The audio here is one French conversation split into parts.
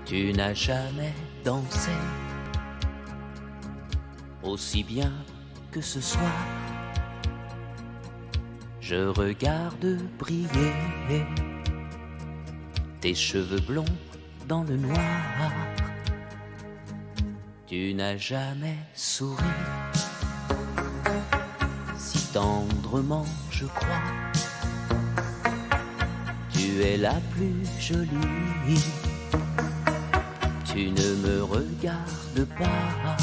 Tu n'as jamais dansé aussi bien que ce soir. Je regarde briller tes cheveux blonds dans le noir. Tu n'as jamais souri si tendrement, je crois. Tu es la plus jolie. Tu ne me regardes pas.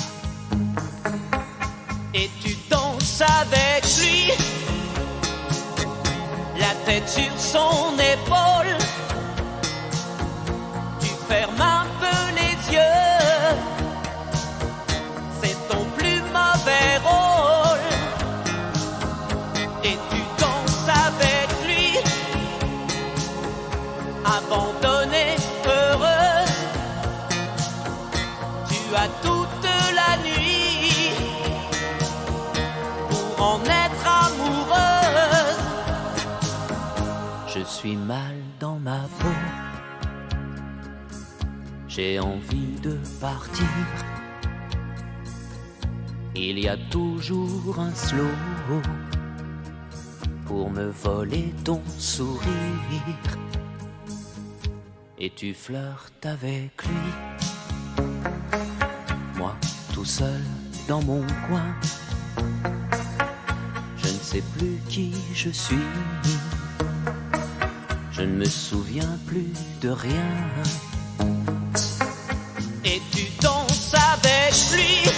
Et tu danses avec lui, la tête sur son épaule. Tu fermes un peu les yeux, c'est ton plus mauvais rôle. Et tu danses avec lui, abandonnée, heureuse. Tu as toute la nuit pour en être amoureuse. Je suis mal dans ma peau, j'ai envie de partir. Il y a toujours un slow pour me voler ton sourire. Et tu flirtes avec lui, moi tout seul dans mon coin. Je ne sais plus qui je suis, je ne me souviens plus de rien. Et tu danses avec lui,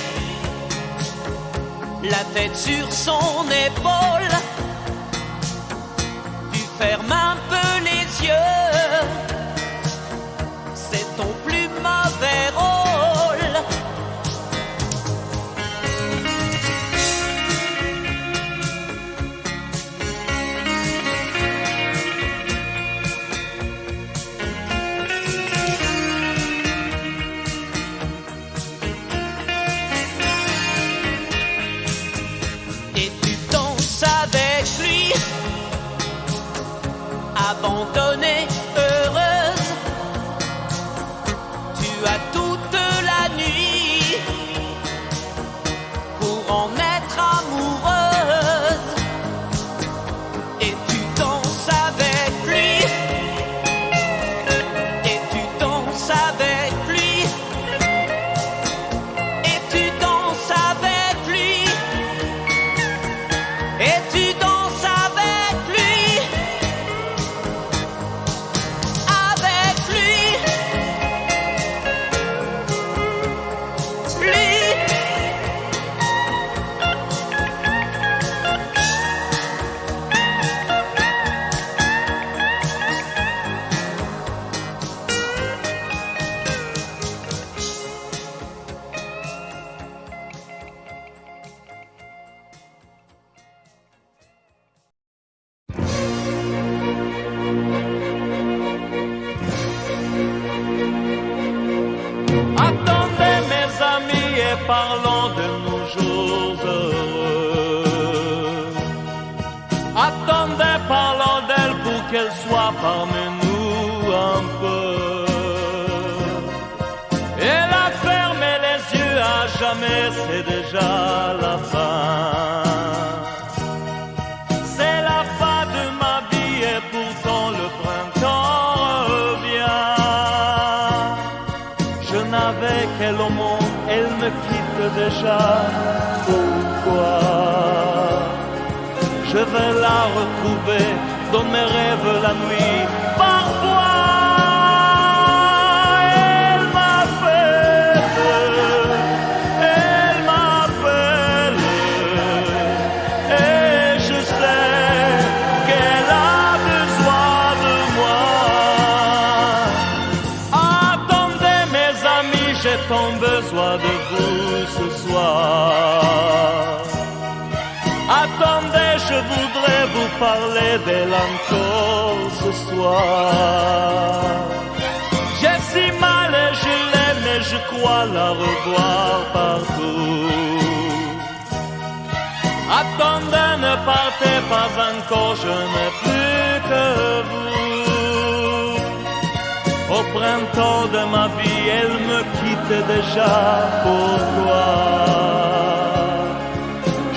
la tête sur son épaule. Tu fermes un peu les yeux, c'est ton plus mauvais rôle. Et tu danses avec lui, abandonnée, heureuse. Tu as toute la nuit pour en être amoureuse. Et tu danses avec lui, et tu danses avec lui, et tu danses avec lui, et tu danses avec lui, avec lui, lui. Attendez mes amis et parlons de nos jours heureux. Attendez, parlons d'elle pour qu'elle soit parmi nous un peu. Elle a fermé les yeux à jamais, c'est déjà la fin. C'est la fin de ma vie et pourtant le printemps revient. Je n'avais qu'elle au monde, elle me quitte déjà. Pourquoi? Je vais la retrouver dans mes rêves la nuit. Parfois, elle m'appelle, et je sais qu'elle a besoin de moi. Attendez mes amis, j'ai tant besoin de vous ce soir. Attendez, je voudrais vous parler d'elle encore ce soir. J'ai si mal et je l'aime et je crois la revoir partout. Attendez, ne partez pas encore, je n'ai plus que vous. Au printemps de ma vie, elle me quitte déjà. Pourquoi?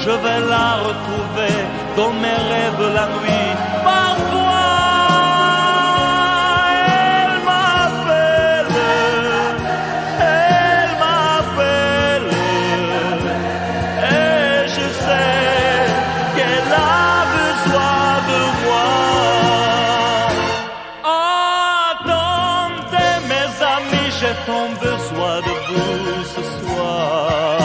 Je vais la retrouver dans mes rêves la nuit. Parfois, elle m'appelle, et je sais qu'elle a besoin de moi. Attendez mes amis, j'ai tant besoin de vous ce soir.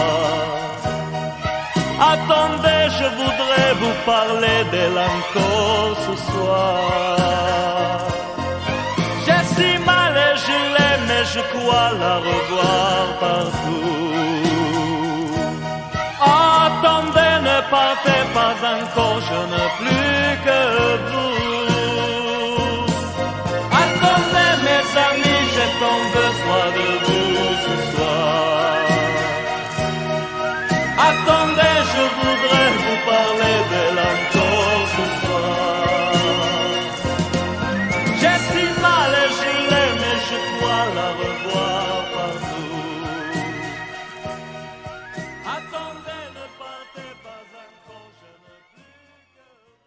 Attendez, je voudrais vous parler d'elle encore ce soir. J'ai si mal et je l'aime et je crois la revoir partout. Attendez, ne partez pas encore, je n'ai plus que vous. Attendez mes amis, j'ai tant besoin de vous ce soir. Attendez, je voudrais vous parler d'elle encore ce soir. J'ai si mal et je l'aime et je crois la revoir partout. Attendez, ne partez pas encore, je n'ai plus que vous.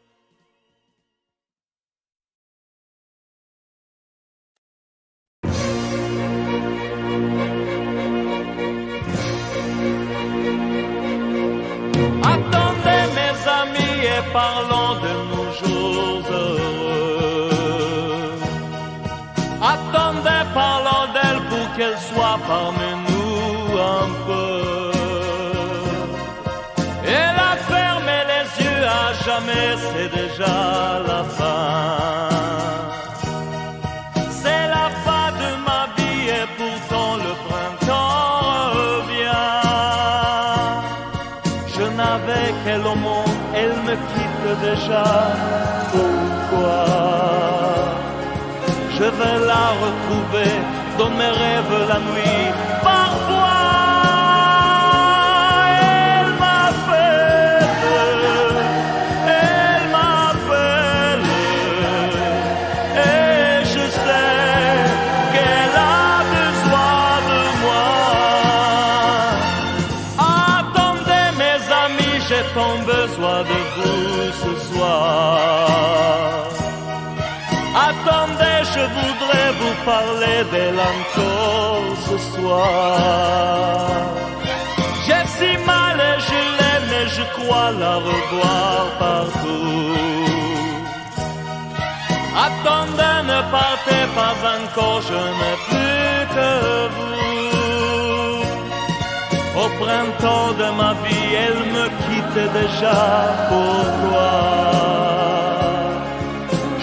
Attendez mes amis et parlons de nos jours heureux. Attendez, parlons d'elle pour qu'elle soit parmi nous un peu. Elle a fermé les yeux à jamais, c'est déjà la fin. C'est la fin de ma vie et pourtant le printemps revient. Je n'avais qu'elle au monde, elle me quitte déjà. Pourquoi? Je vais la retrouver dans mes rêves la nuit. Parfois, elle m'appelle, et je sais qu'elle a besoin de moi. Attendez mes amis, j'ai tant besoin de vous ce soir. Attendez, je voudrais vous parler d'elle encore ce soir. J'ai si mal et je l'aime et je crois la revoir partout. Attendez, ne partez pas encore, je n'ai plus que vous. Au printemps de ma vie, elle me quitte déjà. Pourquoi?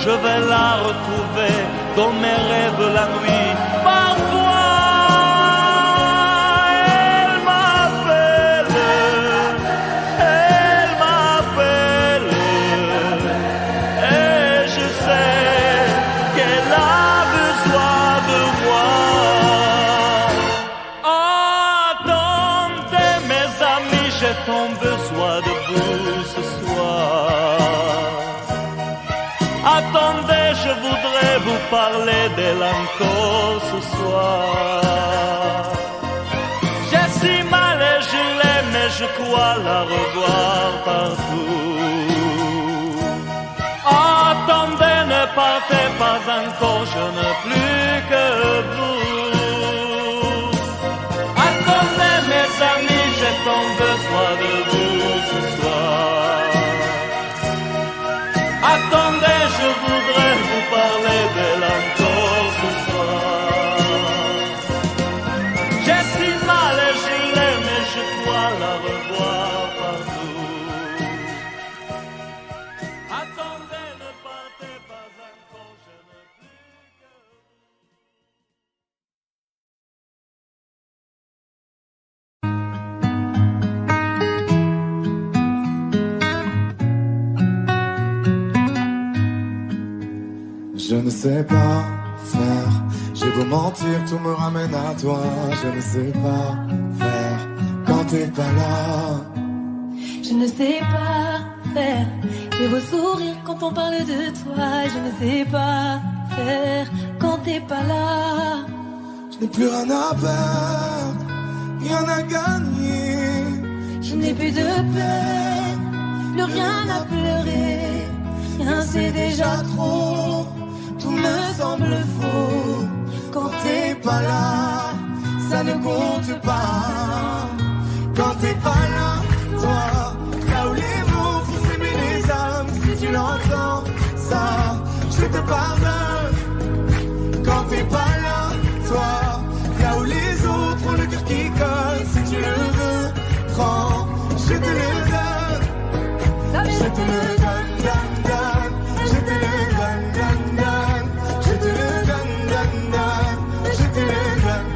Je vais la retrouver dans mes rêves la nuit. Parfois, elle m'appelle, et je sais qu'elle a besoin de moi. Attendez mes amis, j'ai tant besoin de vous ce soir. Attendez, je voudrais vous parler d'elle encore ce soir. J'ai si mal et je l'aime et je crois la revoir partout. Attendez, ne partez pas encore, je n'ai plus que vous. Attendez mes amis, j'ai tant besoin de vous ce soir. Attendez, je voudrais vous parler d'elle encore ce soir. J'ai si mal et je l'aime et je crois la revoir partout. Attendez, ne partez pas encore, je n'ai plus que vous. Je ne sais pas faire, j'ai beau mentir, tout me ramène à toi. Je ne sais pas faire quand t'es pas là. Je ne sais pas faire, j'ai beau sourire quand on parle de toi. Je ne sais pas faire quand t'es pas là. Je n'ai plus rien à perdre, rien à gagner. Je n'ai plus de peine, plus rien à pleurer. Rien c'est déjà trop, tout me semble faux. Quand t'es pas là, ça ne compte pas. Quand t'es pas là, toi, là où les mots font s'aimer les âmes. Si tu l'entends, ça, je te pardonne. Quand t'es pas là, toi, là où les autres ont le cœur qui colle. Si tu le veux, prends, je te le donne. Je te le donne, donne, donne. Je te le donne, donne, donne. Je te le donne, donne, donne. Je te le donne.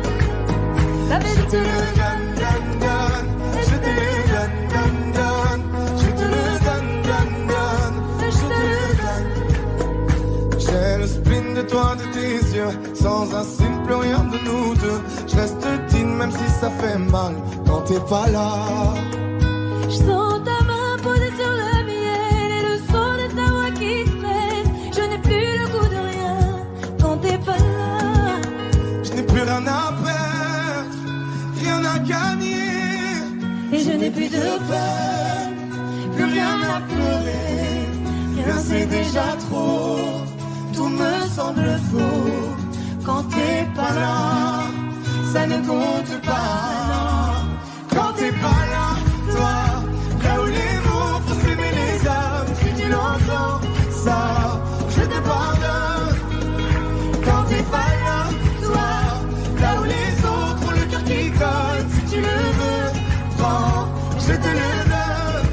Je te le donne, donne, donne. Je te le donne, donne, donne. Je te le donne, donne, donne. Je te le donne. J'ai le spleen de toi, de tes yeux. Sans un signe, plus rien de nous deux. Je reste digne même si ça fait mal. Quand t'es pas là. Je sens ta main posée sur le miel et le son de ta voix qui traîne. Je n'ai plus le goût de rien quand t'es pas là. Je n'ai plus rien à perdre, rien à gagner. Et je n'ai plus de peine, plus rien à pleurer. Rien c'est déjà trop, tout me semble faux. Quand t'es pas là, ça ne compte pas. Quand t'es pas là, toi, là où les mots font s'aimer les âmes. Si tu l'entends, ça, je te pardonne. Quand t'es pas là, toi, là où les autres ont le cœur qui colle. Si tu le veux, prends, je te le donne.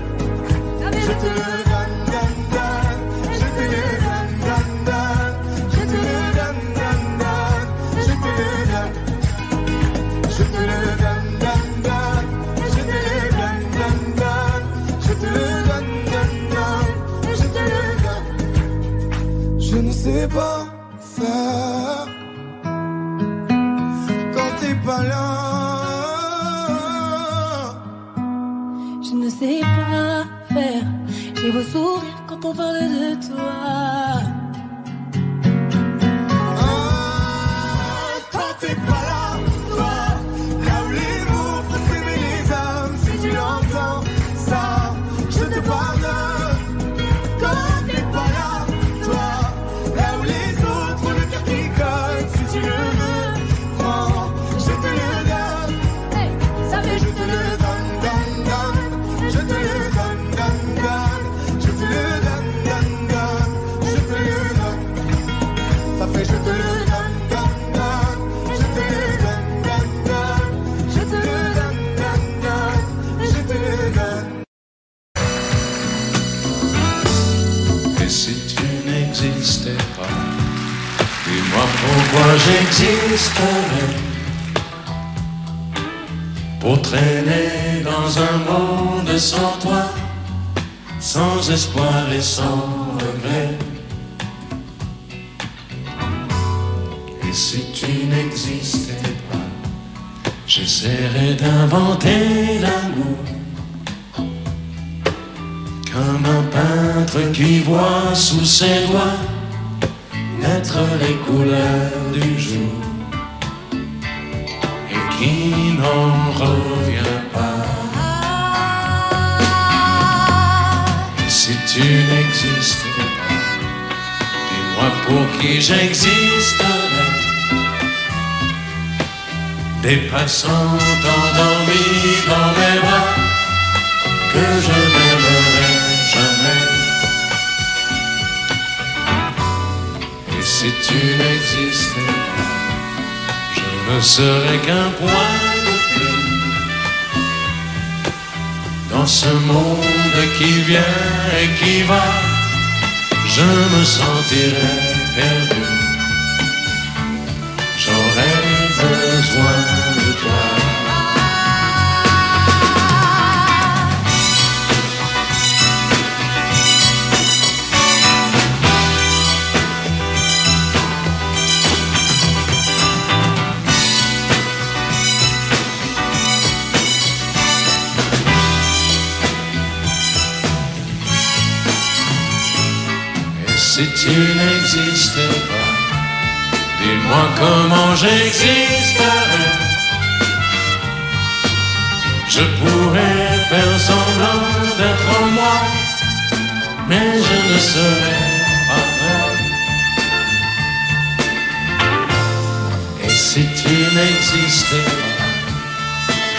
Je te le donne, donne, donne. Je te le donne, donne, donne. Je te le donne, donne, donne. Je te le donne. Je te le donne, donne, donne. Je te le donne, donne, donne. Je te le donne, donne, donne. Je te le donne. Je ne sais pas faire quand t'es pas là. Je ne sais pas faire. J'ai beau sourire quand on parle de toi. Quand t'es pas là, toi, là où les mots font s'aimer les âmes. Si tu l'entends, ça, je te pardonne. Quand t'es pas là, toi, là où les autres ont le cœur qui colle. Si tu le veux, prends, je te le donne. Je te le donne, donne, donne. Je te le donne, donne, donne. Je te le donne, donne, donne. Je te le donne. Ça fait je te le donne, donne, donne. Je te le donne, donne, donne. Je te le donne, donne, donne. Je te le donne. Et si tu n'existais pas, dis-moi pourquoi j'existerais. Pour traîner dans un monde sans toi, sans espoir et sans regret. Et si tu n'existais pas, j'essaierais d'inventer l'amour. Comme un peintre qui voit sous ses doigts naître les couleurs du jour et qui n'en revient pas. Et si tu n'existais pas, dis-moi pour qui j'existerais. Des passants endormis dans mes bras que je n'aimerais jamais. Et si tu n'existais pas, je ne serais qu'un point de plus dans ce monde qui vient et qui va. Je me sentirais perdu. J'aurais besoin de toi. Si tu n'existais pas, Dis-moi comment j'existerai. Je pourrais faire semblant d'être moi, mais je ne serai pas vrai. Et si tu n'existais pas,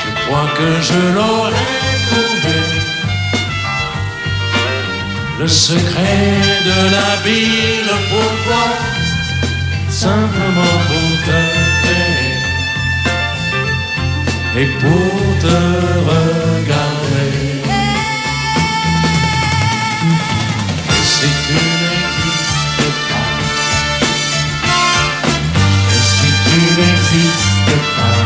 je crois que je l'aurais trouvé. Le secret de la vie, le pourquoi, simplement pour te créer et pour te regarder. Et si tu n'existes pas, et si tu n'existes pas,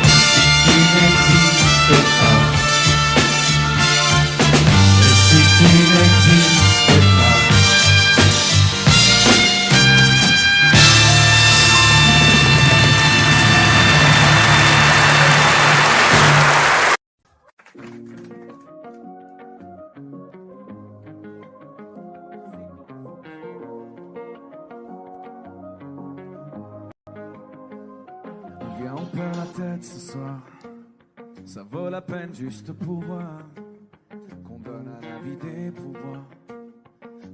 si tu n'existes pas, et si tu n'existes pas. Viens, on perd la tête ce soir. Ça vaut la peine juste pour voir qu'on donne à la vie des pouvoirs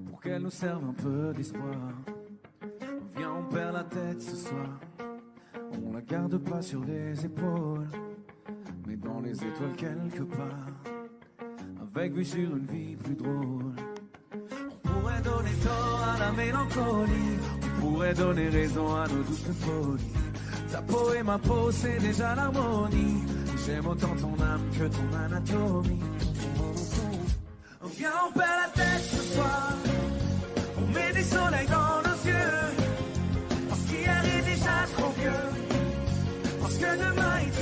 pour qu'elle nous serve un peu d'espoir. Viens, on perd la tête ce soir. On la garde pas sur les épaules, mais dans les étoiles quelque part, avec vue sur une vie plus drôle. On pourrait donner tort à la mélancolie, on pourrait donner raison à nos douces folies. Ta peau et ma peau, c'est déjà l'harmonie. J'aime autant ton âme que ton anatomie. Viens, on perd la tête ce soir. On met des soleils dans nos yeux. Parce qu'hier est déjà trop vieux. Parce que demain est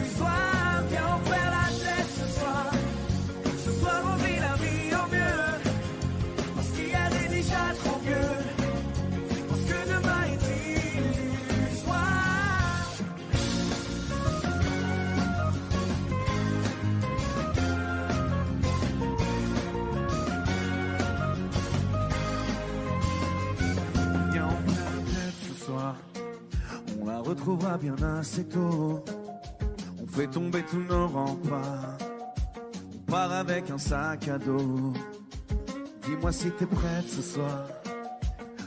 illusoire. Viens, on perd la tête ce soir. Ce soir, on vit la vie au mieux. Parce qu'hier est déjà trop vieux. Parce que demain est on la retrouvera bien assez tôt. On fait tomber tous nos remparts. On part avec un sac à dos. Dis-moi si t'es prête ce soir.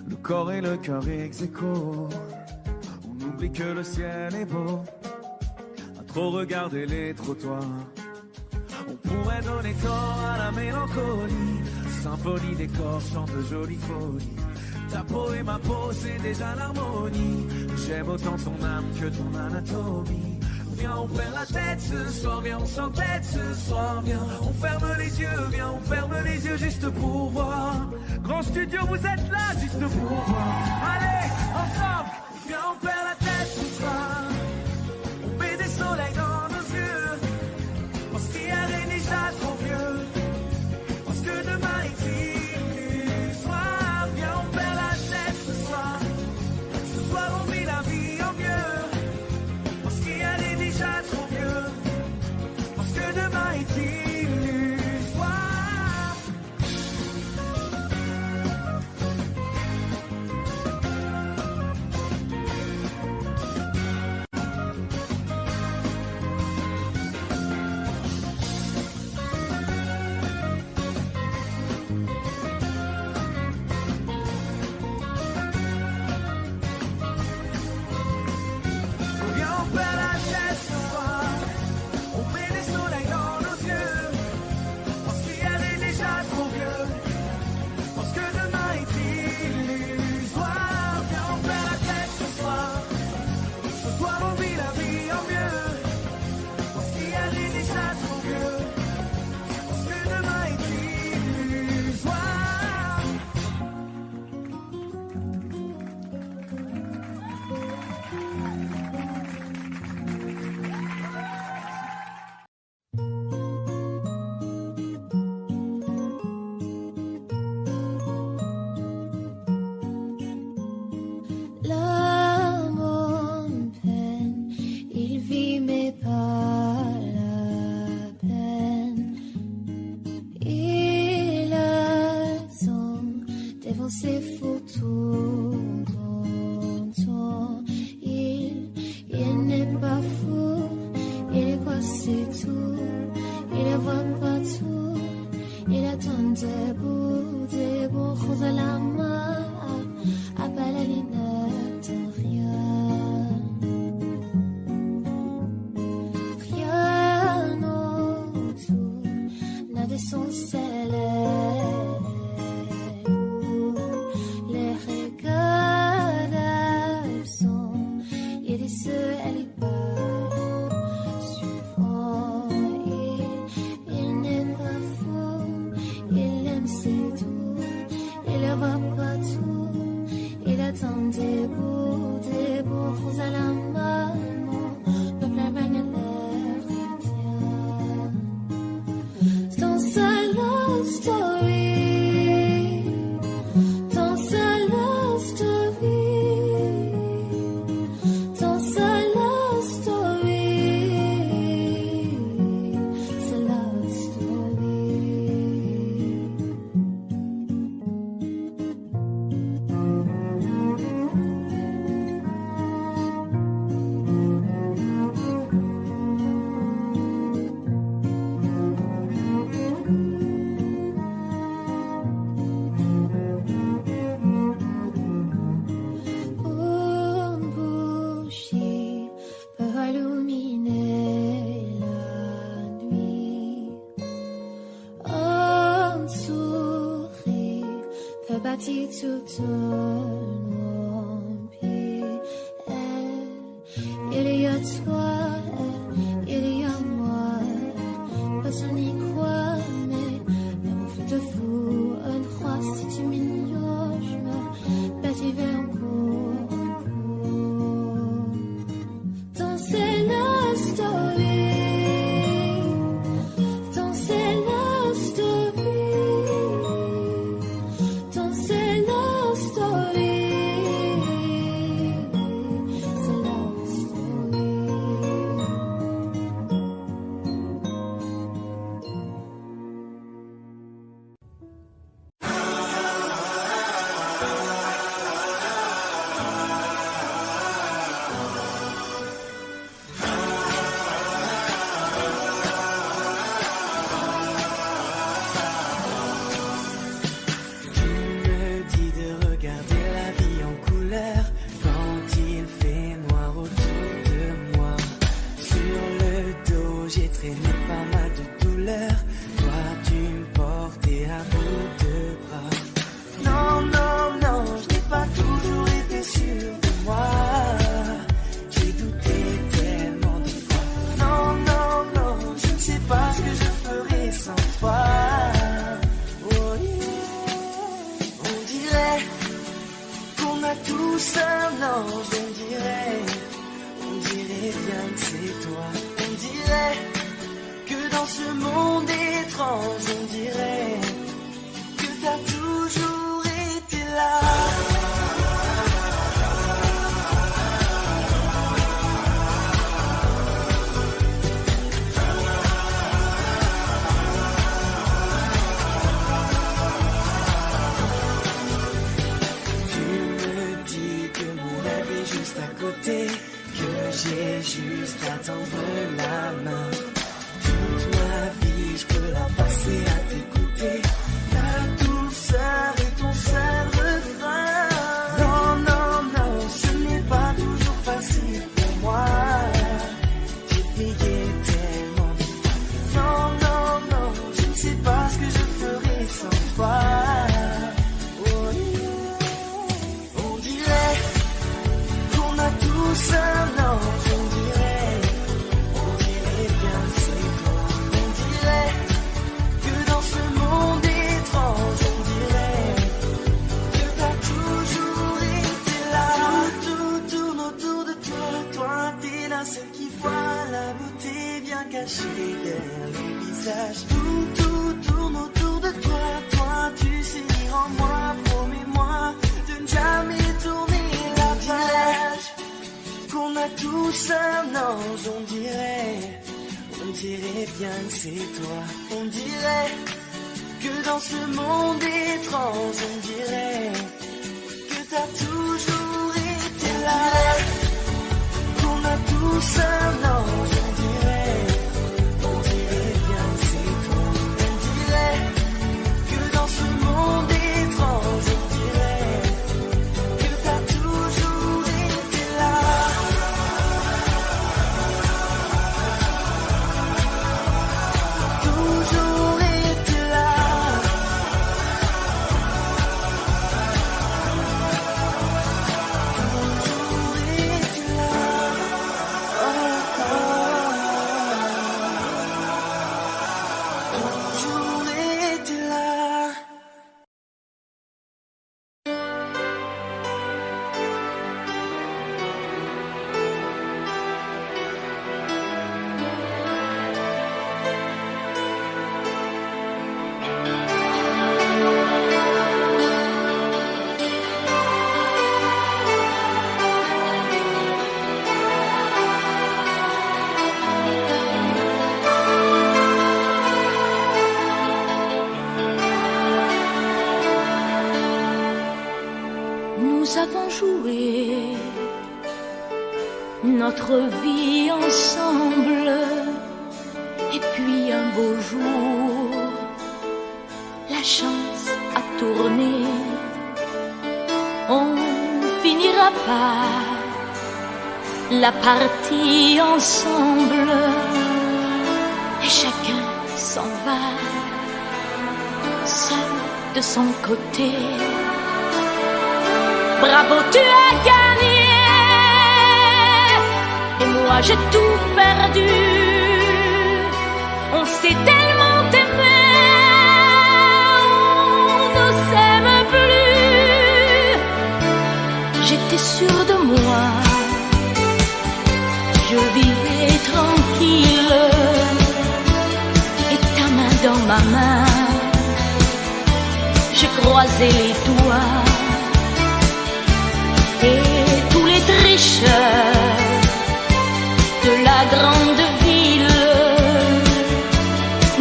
Le corps et le cœur ex aequo. On oublie que le ciel est beau. À trop regarder les trottoirs. On pourrait donner tort à la mélancolie. Symphonie des corps chante de jolies folies. Ta peau et ma peau, c'est déjà l'harmonie. J'aime autant ton âme que ton anatomie. Viens, on perd la tête ce soir. Viens, on s'entête ce soir. Viens, on ferme les yeux. Viens, on ferme les yeux juste pour voir. Grand studio, vous êtes là juste pour voir. Allez, ensemble. Viens, on perd la tête ce soir. On met des soleils dans nos yeux. Parce qu'hier est déjà trop vieux. Parce que demain est illusoire. Viens, on perd la tête ce soir. Ce soir, on vit la vie au mieux. Parce qu'hier est déjà trop vieux. Parce que demain est illusoire. ses photos. Rosalama, a ballerina rien. Rien autour n'a de son sel. Les regards absents, il est seul, elle est pas souvent. Il n'est pas fou, il aime ses tours, il ne voit pas tout, il attend des bouts, Rosalama, mon peuple a baigné l'air indien. Dans sa love story, dans sa love story, dans sa love story, sa love story. Un bougie peut illuminer la nuit. Un sourire peut bâtir tout un empire. Il y a toi, il y a moi. Personne n'y croit, mais l'amour fait de vous un roi. Si tu m'ignores, je me bâtirai encore. Dans ces love story, dans ces love story, dans ces love story, c'est love story. Tu me dis de regarder la vie en couleur quand il fait noir autour de moi. Sur le dos, j'ai traîné pas mal de douleurs. Toi, tu me portais à bout de bras. Non, non, non, je n'ai pas toujours été sûr de moi. J'ai douté tellement de fois. Non, non, non, je ne sais pas ce que je ferais sans toi. Oh, yeah. On dirait qu'on a tous un ange, on dirait bien que c'est toi. On dirait que dans ce monde étrange, on dirait que t'as toujours été là. Tu me dis que mon rêve est juste à côté, que j'ai juste à tendre la main. Toute ma vie, je peux la passer à t'écouter. La douceur est ton seul refrain. Non, non, non, ce n'est pas toujours facile pour moi. J'ai payé tellement de fois. Non, non, non, je ne sais pas ce que je ferais sans toi. Oh, yeah. On dirait qu'on a tous un ange, on dirait bien que c'est toi. On dirait que dans ce monde étrange, on dirait que t'as toujours été là. Tout tourne autour de toi, toi t'es la seule qui voit la beauté bien cachée derrière le visage. Tout tourne autour de toi, toi tu sais lire en moi. Promets-moi de ne jamais tourner la page. Qu'on a tous un ange, on dirait bien que c'est toi. On dirait que dans ce monde étrange, on dirait que t'as toujours été là. Qu'on a tous un ange, on dirait bien que c'est toi. On dirait que dans ce monde étrange, joué notre vie ensemble. Et puis un beau jour, la chance a tourné. On finira par la partie ensemble. Et chacun s'en va, seul de son côté. Bravo, tu as gagné. Et moi j'ai tout perdu. On s'est tellement aimé, on ne s'aime plus. J'étais sûre de moi, je vivais tranquille. Et ta main dans ma main, j'ai croisé les doigts. Et tous les tricheurs de la grande ville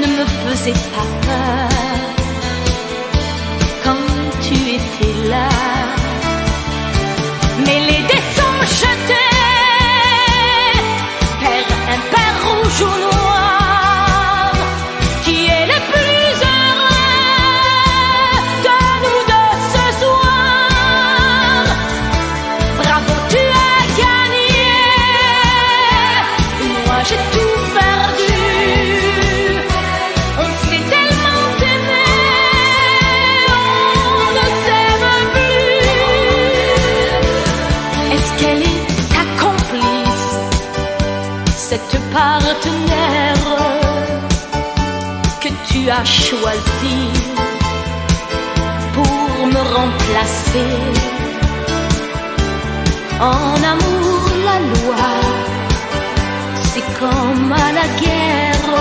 ne me faisaient pas peur quand tu étais là. Mais les dés sont jetés, père impair, rouge ou noir, qui est le plus heureux de nous deux ce soir. Bravo, tu as gagné. Moi j'ai tout perdu. On s'est tellement aimé, on ne s'aime plus. Est-ce qu'elle est ta complice, cette partenaire que tu as choisi pour me remplacer? En amour, la loi, c'est comme à la guerre,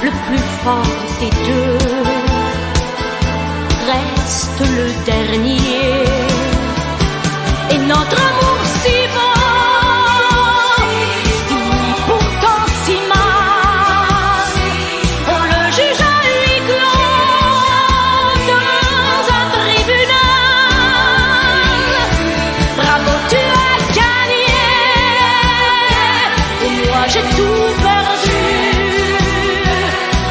le plus fort des deux reste le dernier. Et notre amour si beau finit pourtant si mal. On le juge à huis clos dans un tribunal. Bravo, tu as gagné. Et moi j'ai tout perdu.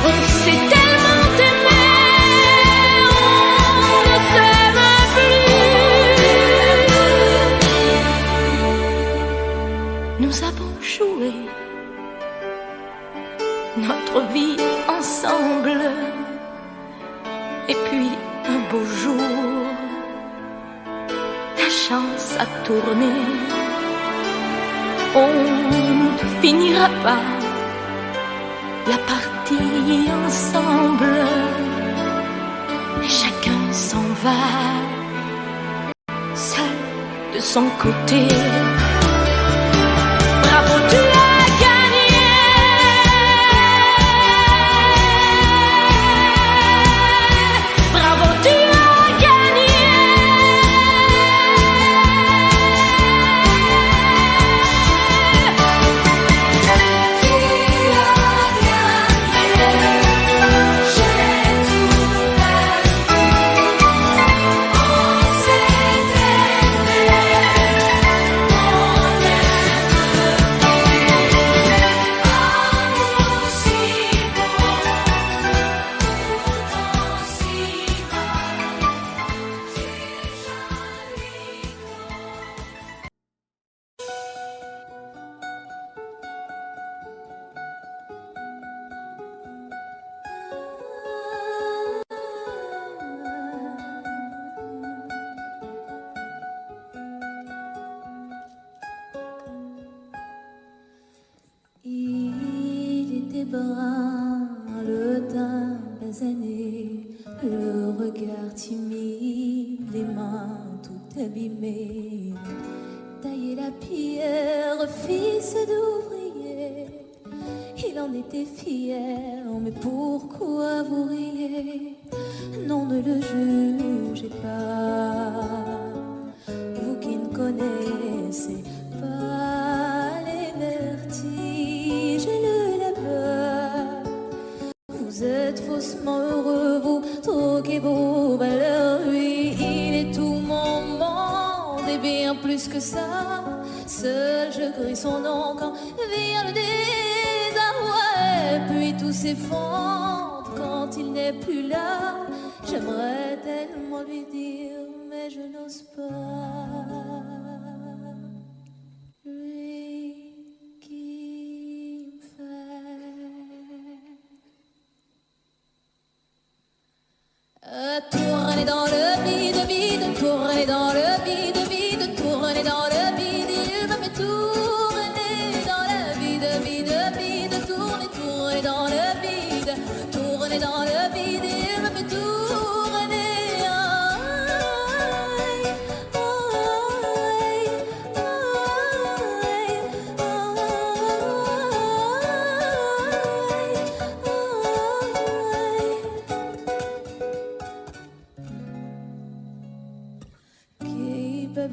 On s'est tellement aimé, on ne s'aime plus. Nous avons joué notre vie ensemble. Et puis un beau jour, la chance a tourné. On ne finira pas la partie ensemble. Et chacun s'en va, seul de son côté. Bravo, tu as gagné. Bravo, tu as gagné. Il était brun, le teint basané, le regard timide, les mains tout abîmées. Tailler la pierre, fils d'ouvrier, il en était fier, mais pourquoi vous riez? Non, ne le jugez pas, vous qui ne connaissez pas les vertiges et le labeur. Vous êtes faussement heureux, vous troquez vos valeurs. Lui, il est tout moment et bien plus que ça. Seul je crie son nom quand vient le désarroi. Et puis tout s'effondre quand il n'est plus là. J'aimerais tellement lui dire, mais je n'ose pas. Lui qui me fait tourner dans le vide, vide, tourner dans le vide, vide, tourner dans le vide. Il me fait tourner dans le vide, vide, vide, tourner, tourner dans le vide, tourner dans le vide. Il me fait tourner.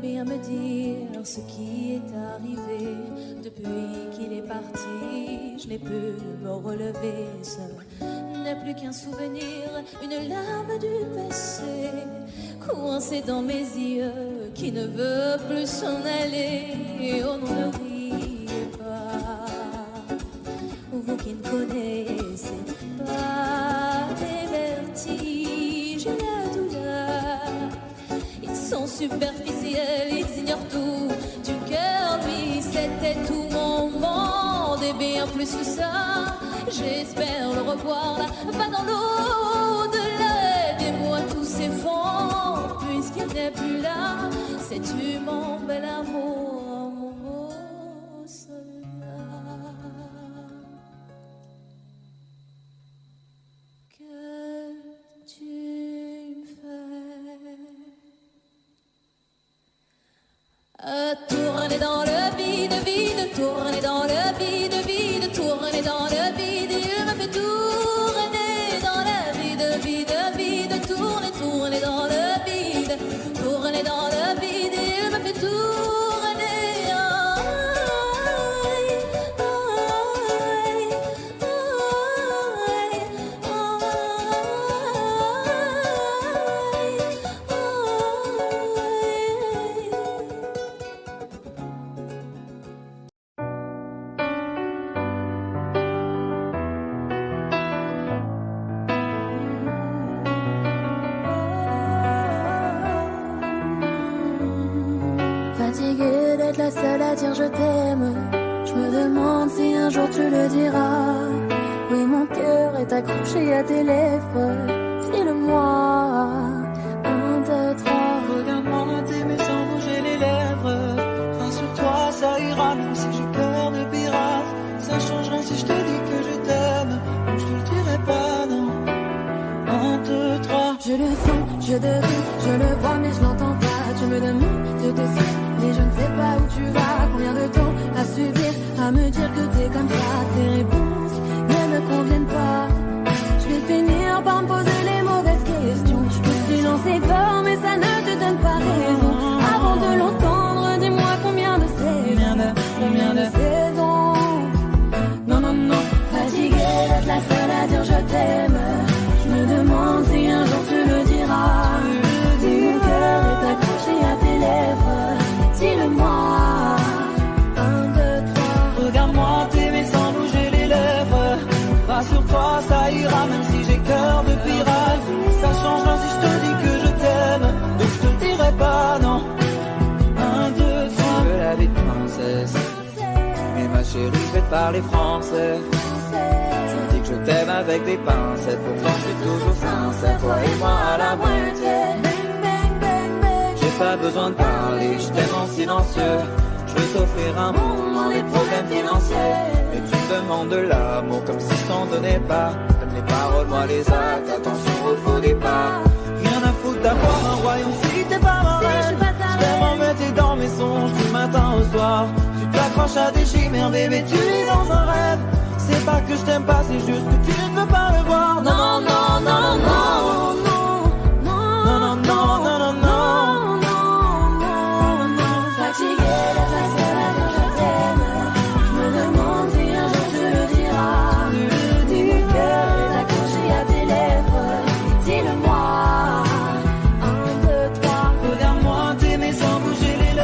Bien me dire ce qui est arrivé depuis qu'il est parti. Je n'ai pu me relever seul, n'est plus qu'un souvenir, une larme du passé coincée dans mes yeux qui ne veut plus s'en aller. Oh non, ne riez pas, vous qui ne connaissez pas les vertiges et la douleur. Ils sont superficiels, ils ignorent tout du cœur. Lui, c'était tout mon monde et bien plus que ça. J'espère le revoir là-bas dans l'au-delà. Aidez-moi, tout s'effondre puisqu'il n'est plus là. Sais-tu mon bel amour, mon beau soldat, que tu me fais tourner dans le vide, vide, tourner dans le vide, vide, tourner dans le vide. Il me fait tourner dans le vide, vide, vide, tourner, tourner dans le vide, tourner dans le vide. Il me fait tourner. Fatiguée d'être la seule à dire je t'aime, je me demande si un jour tu le diras. Oui, mon cœur est accroché à tes lèvres, dis-le-moi. 1, 2, 3. Regarde-moi t'aimer sans bouger les lèvres. Rassure-toi, ça ira même si j'ai cœur de pirate. Ça changera si je te dis que je t'aime, ou je te le dirai pas, non. 1, 2, 3. Je le sens, je devine, je le vois mais je l'entends pas. Tu me demandes de te suivre, mais je ne sais pas où tu vas. Combien de temps à subir, à me dire que t'es comme ça. Tes réponses ne me conviennent pas. Je vais finir par me poser les mauvaises questions. Je peux silencer fort mais ça ne te donne pas raison. Avant de l'entendre, dis-moi combien de saisons. Combien de saisons. Non, non, non. Fatiguée d'être la seule à dire je t'aime. Je me demande si un jour tu le diras. Si mon cœur est accroché à tes lèvres, dis-le-moi. 1, 2, 3. Regarde-moi t'aimer sans bouger les lèvres. Rassure-toi, ça ira même si j'ai cœur de pirate. Ça changera si je te dis que je t'aime, donc je te le dirai pas, non. 1, 2, 3. Je veux la vie de princesse, mais ma chérie, je vais te parler français. Tu dis que je t'aime avec des pincettes, pourtant je suis toujours sincère. Toi et moi à la moitié. J'ai pas besoin de parler, je t'aime en silencieux. Je veux t'offrir un monde dans les problèmes financiers. Et tu me demandes de l'amour comme si je t'en donnais pas. T'aimes les paroles, moi les actes, attention au faux départ. Rien à foutre d'avoir un royaume si t'es pas ma reine. Je t'aime en mettre dans mes songes du matin au soir. Tu t'accroches à des chimères, bébé, tu es dans un rêve. C'est pas que je t'aime pas, c'est juste que tu ne veux pas le voir. Non, non, non, non, non. Non, non, non, non, non, non. Fatiguée d'être la seule à dire je t'aime. Je me demande si un jour tu le diras. Si mon cœur est accroché à tes lèvres, dis-le-moi. 1, 2, 3. Regarde-moi t'aimer sans bouger les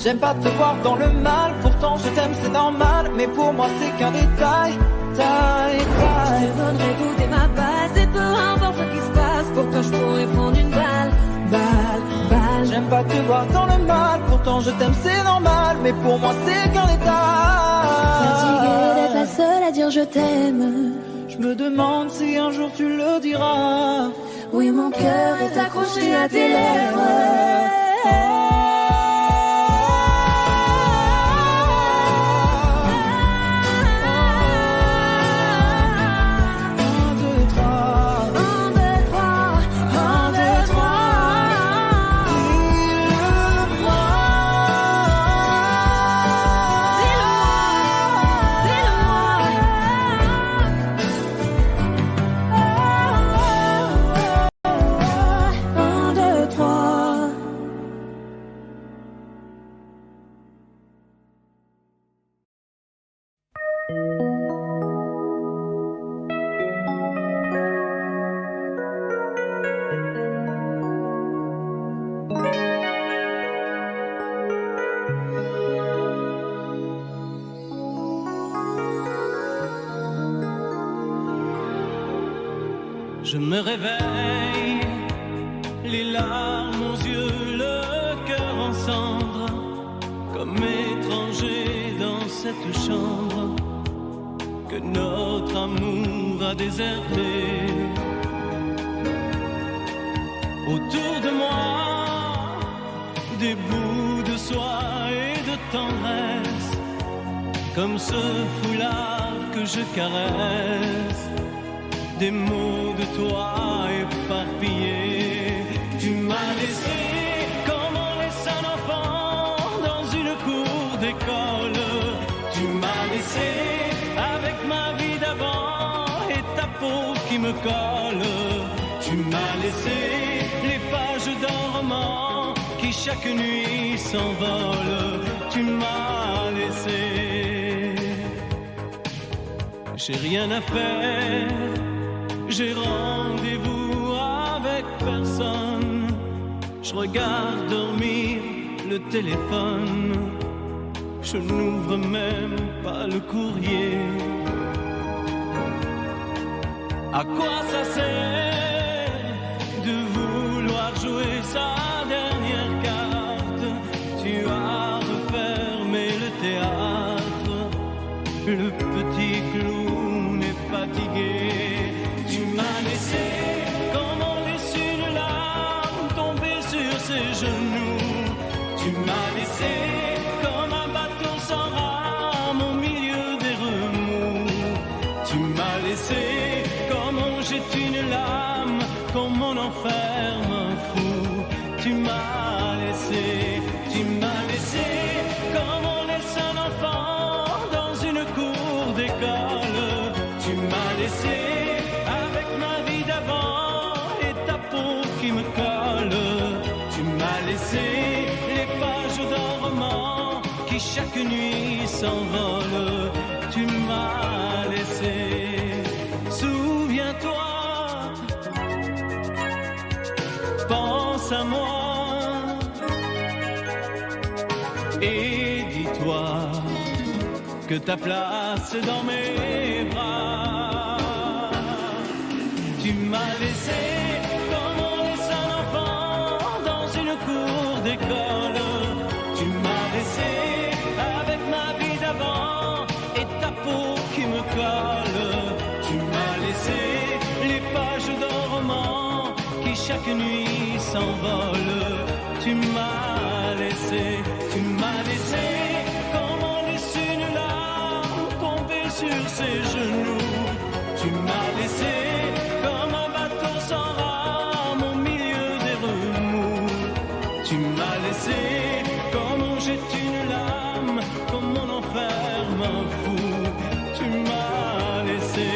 J'aime pas te voir dans le mal, pourtant je t'aime c'est normal, mais pour moi c'est qu'un détail, taille. Je te donnerai tout et ma base, et peu importe ce qui se passe, pour toi je pourrais prendre une balle. J'aime pas te voir dans le mal, pourtant je t'aime c'est normal, mais pour moi c'est qu'un détail. Fatiguée d'être la seule à dire je t'aime. Je me demande si un jour tu le diras. Oui, mon cœur est accroché à tes lèvres. Je me réveille, les larmes aux yeux, le cœur en cendres, comme étranger dans cette chambre que notre amour a déserté. Autour de moi, des bouts de soie et de tendresse, comme ce foulard que je caresse. Des mots de toi éparpillés. Tu m'as laissé comme on laisse un enfant dans une cour d'école. Tu m'as laissé avec ma vie d'avant et ta peau qui me colle. Tu m'as laissé les pages d'un roman qui chaque nuit s'envolent. Tu m'as laissé. J'ai rien à faire. J'ai rendez-vous avec personne. Je regarde dormir le téléphone. Je n'ouvre même pas le courrier. À quoi ça sert de vouloir jouer sa dernière carte? Tu as refermé le théâtre. Le petit clown est fatigué. Tu m'as laissé comme on laisse une larme tomber sur ses genoux. Tu m'as laissé comme un bateau sans rame au milieu des remous. Tu m'as laissé comme on jette une lame, comme on enferme un fou. Tu m'as laissé comme on laisse un enfant dans une cour d'école. Tu m'as laissé avec ma vie d'avant et ta peau qui me colle. Tu m'as laissé les pages d'un roman qui chaque nuit s'envolent. Tu m'as laissé. Souviens-toi, pense à moi et dis-toi que ta place est dans mes bras. Tu m'as laissé comme on laisse un enfant dans une cour d'école. Tu m'as laissé avec ma vie d'avant et ta peau qui me colle. Tu m'as laissé les pages d'un roman qui chaque nuit s'envolent. Tu m'as laissé comme on laisse une larme tomber sur ses genoux. Tu m'as laissé comme un bateau sans rame au milieu des remous. Tu m'as laissé comme on jette une lame, comme on enferme un fou. Tu m'as laissé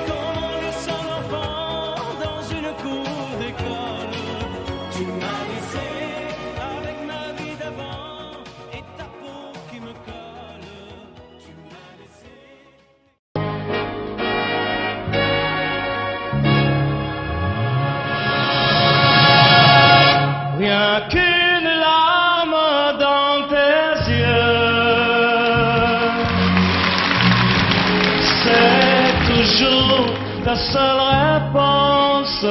comme on laisse un enfant dans une cour d'école. Tu m'as laissé avec ma vie d'avant et ta peau qui me colle. Tu m'as laissé. ta seule réponse.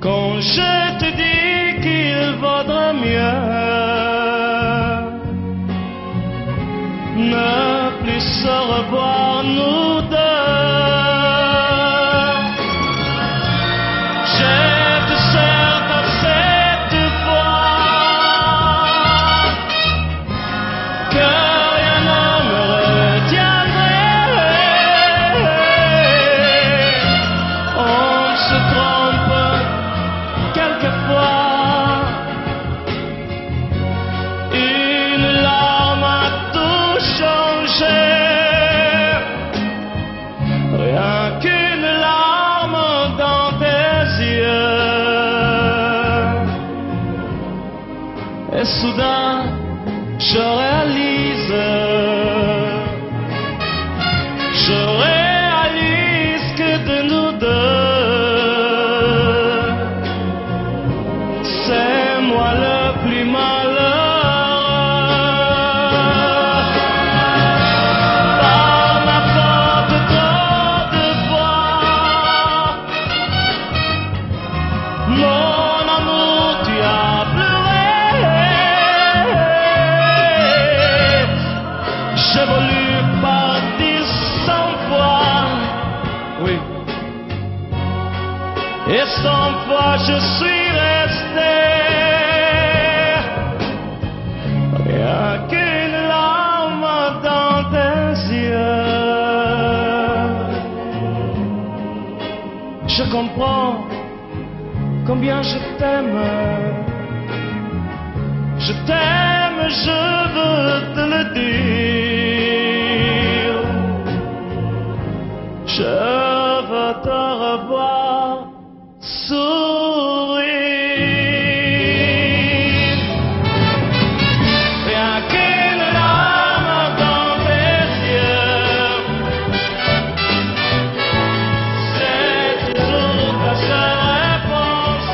Quand je te dis qu'il vaudrait mieux ne plus se revoir nous deux. Je te serre à cette fois que rien ne me retiendrait. On se trompe quelquefois. Une larme a tout changé. Rien qu'une larme dans tes yeux. Et soudain, je réalise que de nous deux, c'est moi le plus malheureux. Par ma faute, trop de fois, mon amour, tu as pleuré. J'ai voulu partir 100 fois, oui, et 100 fois je suis resté. Rien qu'une larme dans tes yeux. Je comprends combien je t'aime. Je t'aime, je veux te le dire. Je veux te revoir sourire. Rien qu'une larme dans tes yeux, c'est toujours ta seule réponse.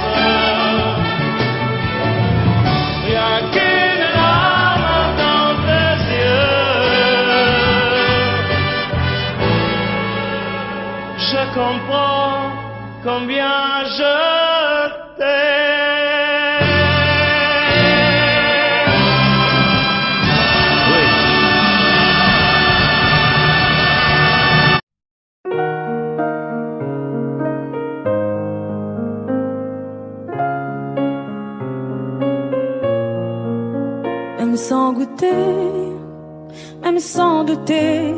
Rien qu'une larme dans tes yeux. Je comprends combien je t'aime. Oui. Même sans goûter, même sans douter,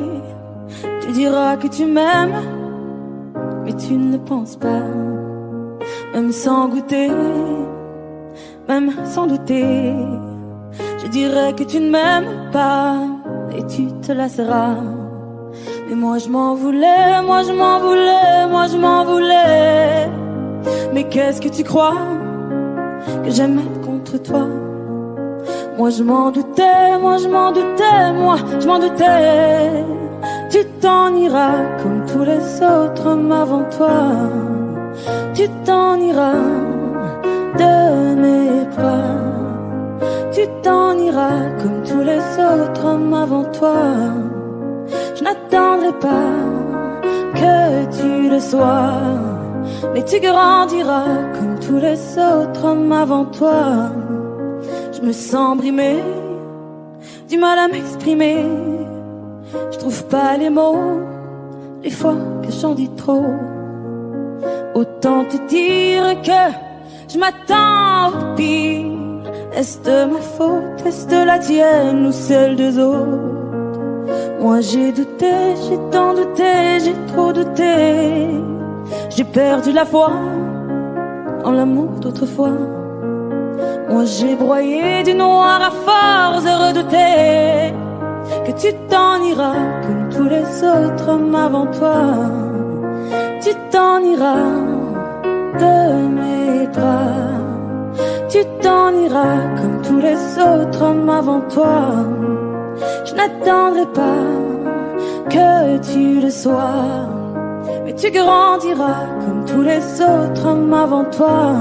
tu diras que tu m'aimes, mais tu ne penses pas. Même sans goûter, même sans douter, je dirais que tu ne m'aimes pas et tu te lasseras. Mais moi je m'en voulais, moi je m'en voulais, moi je m'en voulais. Mais qu'est-ce que tu crois que j'aimais contre toi? Moi je m'en doutais, moi je m'en doutais, moi je m'en doutais. Tu t'en iras comme tous les autres hommes avant toi. Tu t'en iras de mes bras. Tu t'en iras comme tous les autres hommes avant toi. Je n'attendrai pas que tu le sois, mais tu grandiras comme tous les autres hommes avant toi. Je me sens brimée, du mal à m'exprimer. Je trouve pas les mots, les fois que j'en dis trop. Autant te dire que je m'attends au pire. Est-ce de ma faute, est-ce de la tienne ou celle des autres? Moi j'ai douté, j'ai tant douté, j'ai trop douté. J'ai perdu la foi en l'amour d'autrefois. Moi j'ai broyé du noir à force de redouter que tu t'en iras comme tous les autres hommes avant toi. Tu t'en iras de mes bras. Tu t'en iras comme tous les autres hommes avant toi. Je n'attendrai pas que tu le sois, mais tu grandiras comme tous les autres hommes avant toi.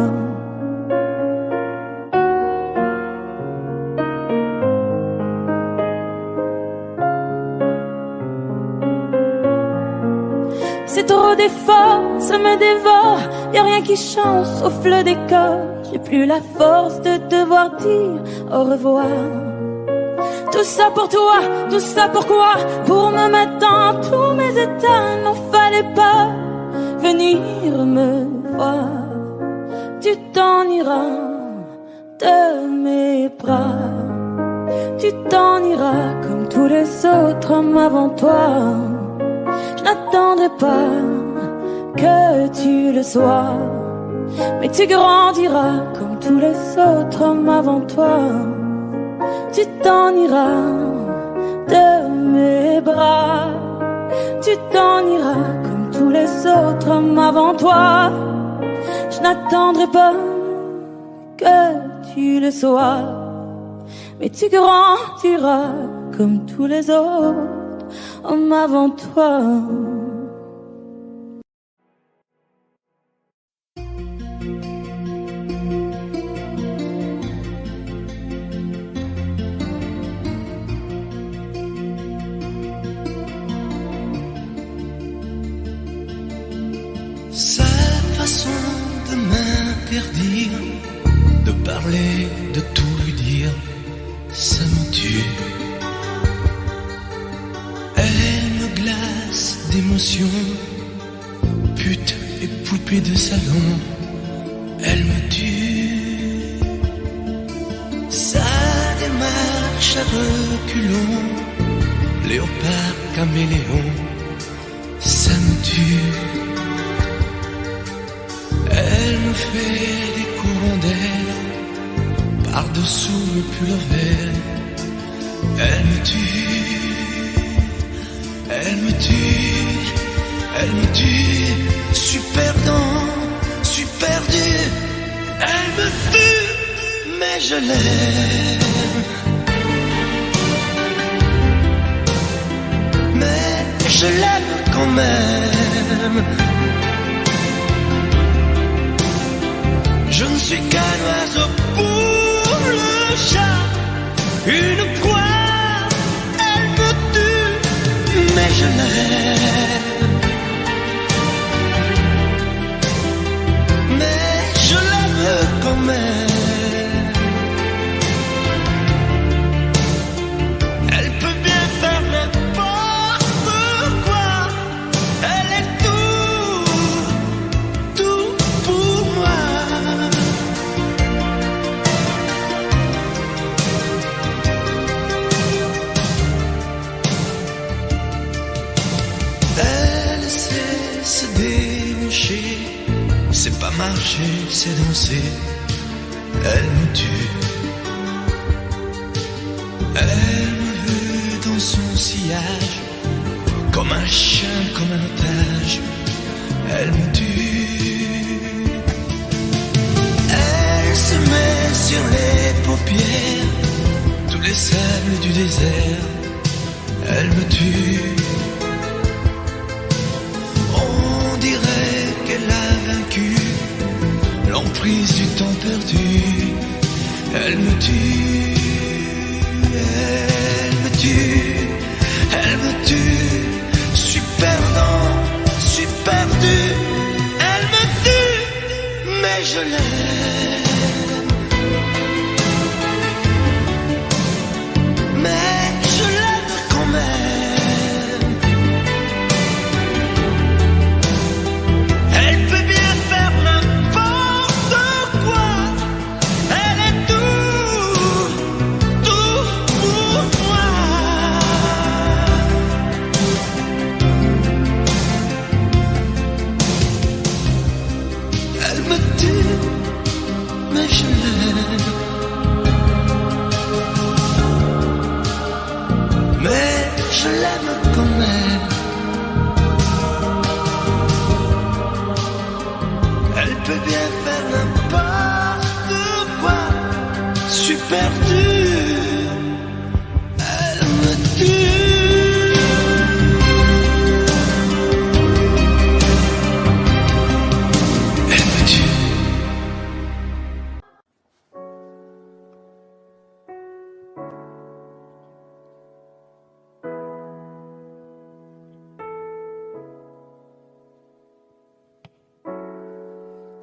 C'est trop d'efforts, ça me dévore. Y'a rien qui change sauf le décor. J'ai plus la force de devoir dire au revoir. Tout ça pour toi, tout ça pourquoi? Pour me mettre dans tous mes états. N'en fallait pas venir me voir. Tu t'en iras de mes bras. Tu t'en iras comme tous les autres hommes avant toi. Je n'attendrai pas que tu le sois, mais tu grandiras comme tous les autres hommes avant toi. Tu t'en iras de mes bras. Tu t'en iras comme tous les autres hommes avant toi. Je n'attendrai pas que tu le sois, mais tu grandiras comme tous les autres hommes avant toi. Sa façon de m'interdire de parler, de tout lui dire, ça me tue. Elle me glace d'émotion, pute et poupée de salon, elle me tue. Sa démarche à reculons, léopard caméléon, ça me tue. Elle me fait des courants d'air par-dessous le pull vert. Elle me tue, elle me tue, elle me tue. Suis perdant, suis perdu. Elle me tue, mais je l'aime. Mais je l'aime quand même. Je ne suis qu'un oiseau pour le chat, une proie, elle me tue, mais je l'aime. Mais je l'aime quand même. Elle peut bien faire n'importe quoi, elle est tout pour moi. Elle sait se déhancher, c'est pas marcher, c'est danser. Elle me tue. Elle me veut dans son sillage, comme un chien, comme un otage. Elle me tue. Elle se met sur les paupières tous les sables du désert. Elle me tue. On dirait qu'elle a vaincu l'emprise du temps perdu. Elle me tue, elle me tue, elle me tue. Suis perdant, suis perdu. Elle me tue, mais je l'aime. Mais je l'aime quand même. Elle peut bien faire n'importe quoi. Elle est tout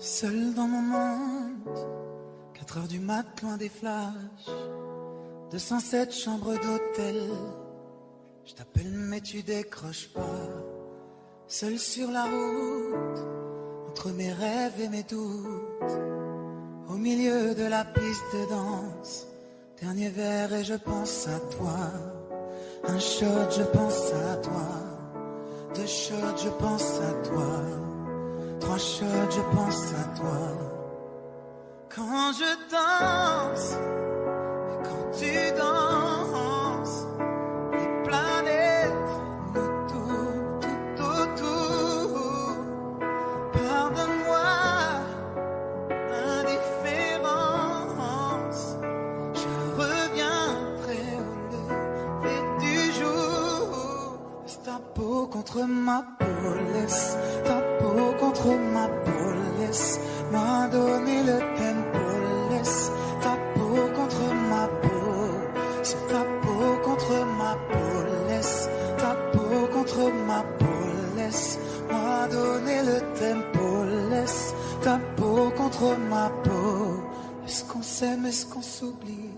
Seul dans mon monde, 4 heures du mat, loin des flashs, 207 chambres d'hôtel. Je t'appelle mais tu décroches pas. Seul sur la route, entre mes rêves et mes doutes, au milieu de la piste de danse, dernier verre et je pense à toi. Un shot, je pense à toi. 2 shots, je pense à toi. 3 shots, je pense à toi. Quand je danse, et quand tu danses, les planètes nous tournent tout autour. Pardonne-moi l'indifférence, je reviendrai au lever du jour. Laisse ta peau contre ma peau, laisse ta peau contre ma peau, laisse-moi donner le tempo, laisse ta peau contre ma peau, c'est ta peau contre ma peau, laisse ta peau contre ma peau, laisse-moi donner le tempo, laisse ta peau contre ma peau. Est-ce qu'on s'aime, est-ce qu'on s'oublie?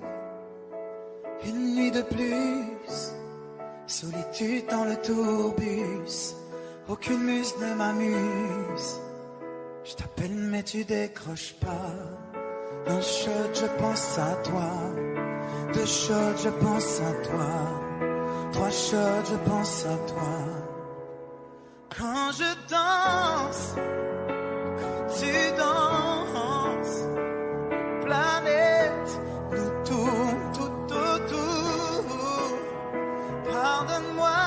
Une nuit de plus, solitude dans le tourbus, aucune muse ne m'amuse. Je t'appelle mais tu décroches pas. Un shot, je pense à toi. 2 shots, je pense à toi. 3 shots, je pense à toi. Quand je danse, quand tu danses, les planètes nous tournent tout autour. Pardonne-moi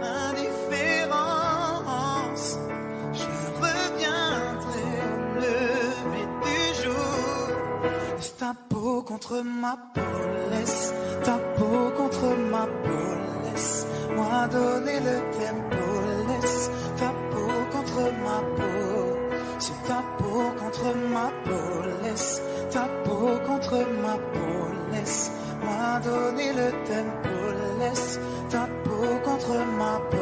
l'indifférence, je reviendrai au lever du jour. Laisse ta peau contre ma peau, laisse ta peau contre ma peau, laisse-moi donner le tempo, laisse ta peau contre ma peau, c'est ta peau contre ma peau, laisse ta peau contre ma peau, laisse-moi donner le tempo, laisse ta peau contre ma peau.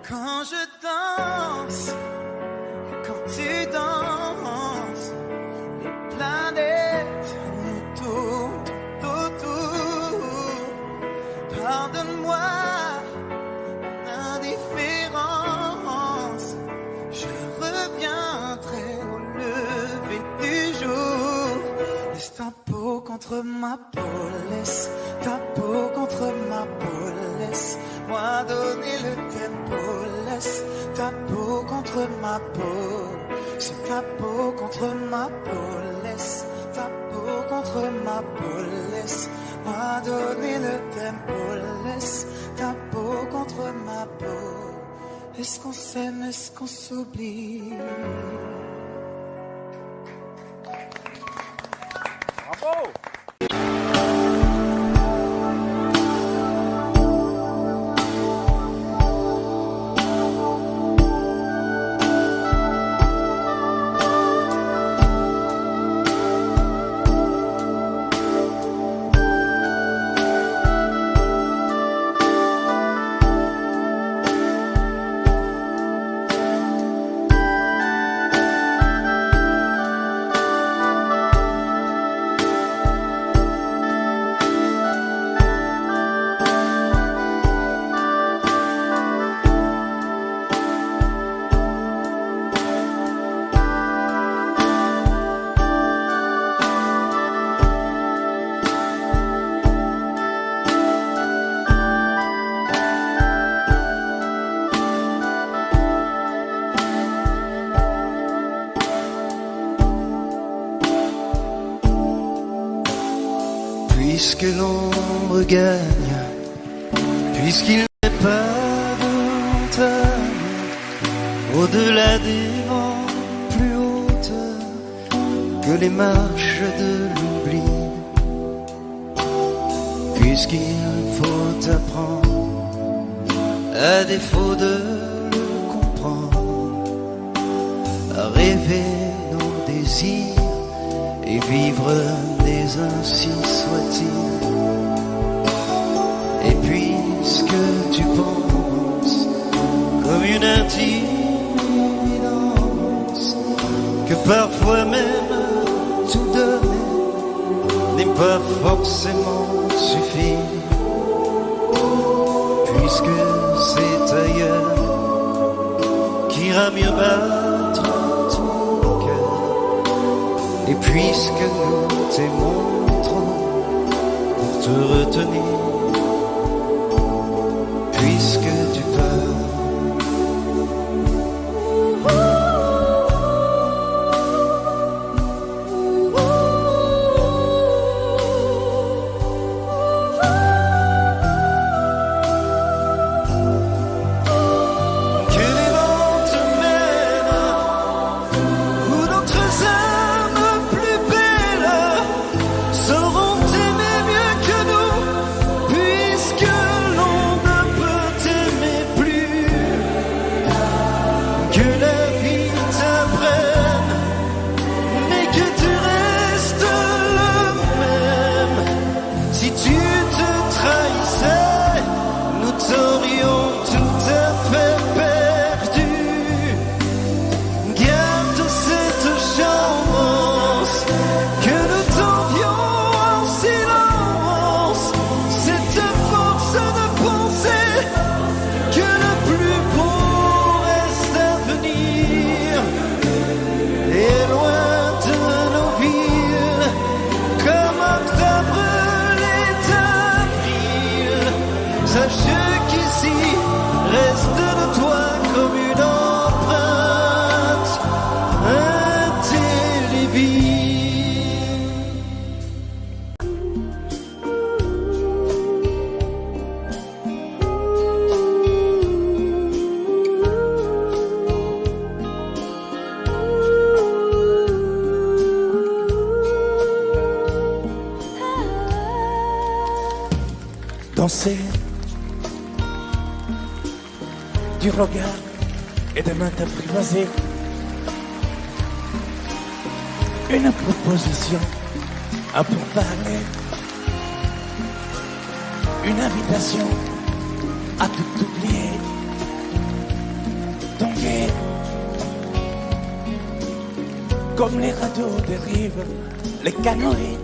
Quand je danse, quand tu danses, les planètes nous tournent autour. Pardonne-moi l'indifférence, je reviendrai au lever du jour. Laisse ta peau contre ma peau, laisse ta peau contre ma peau, laisse-moi donner le tempo, laisse ta peau contre ma peau, c'est ta peau contre ma peau, laisse ta peau contre ma peau, laisse-moi donner le tempo, laisse ta peau contre ma peau. Est-ce qu'on s'aime, est-ce qu'on s'oublie? Bravo! Puisque l'ombre gagne, puisqu'il n'est pas de montagne au-delà des vents plus hautes que les marches de l'oubli, puisqu'il faut apprendre, à défaut de le comprendre, à rêver nos désirs et vivre des ainsi soit-il. Et puisque tu penses comme une intime évidence que parfois même tout donner n'est pas forcément suffire, puisque c'est ailleurs qu'ira mieux battre ton cœur, et puisque nous t'aimons trop pour te retenir, puisque tu pars. Danser du regard et de mains apprivoisées, une proposition à pourparler, une invitation à tout oublier, tanguer comme les radeaux dérivent, les canoës.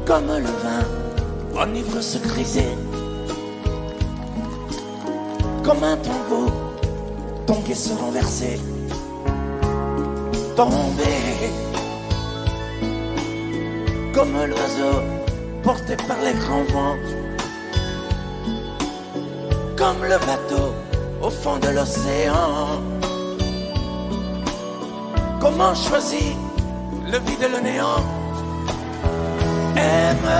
Comme le vin enivre se griser, comme un tango, tanguer se renverser, tomber, comme l'oiseau porté par les grands vents, comme le bateau au fond de l'océan. Comment choisir le vide et le néant? Aime-moi,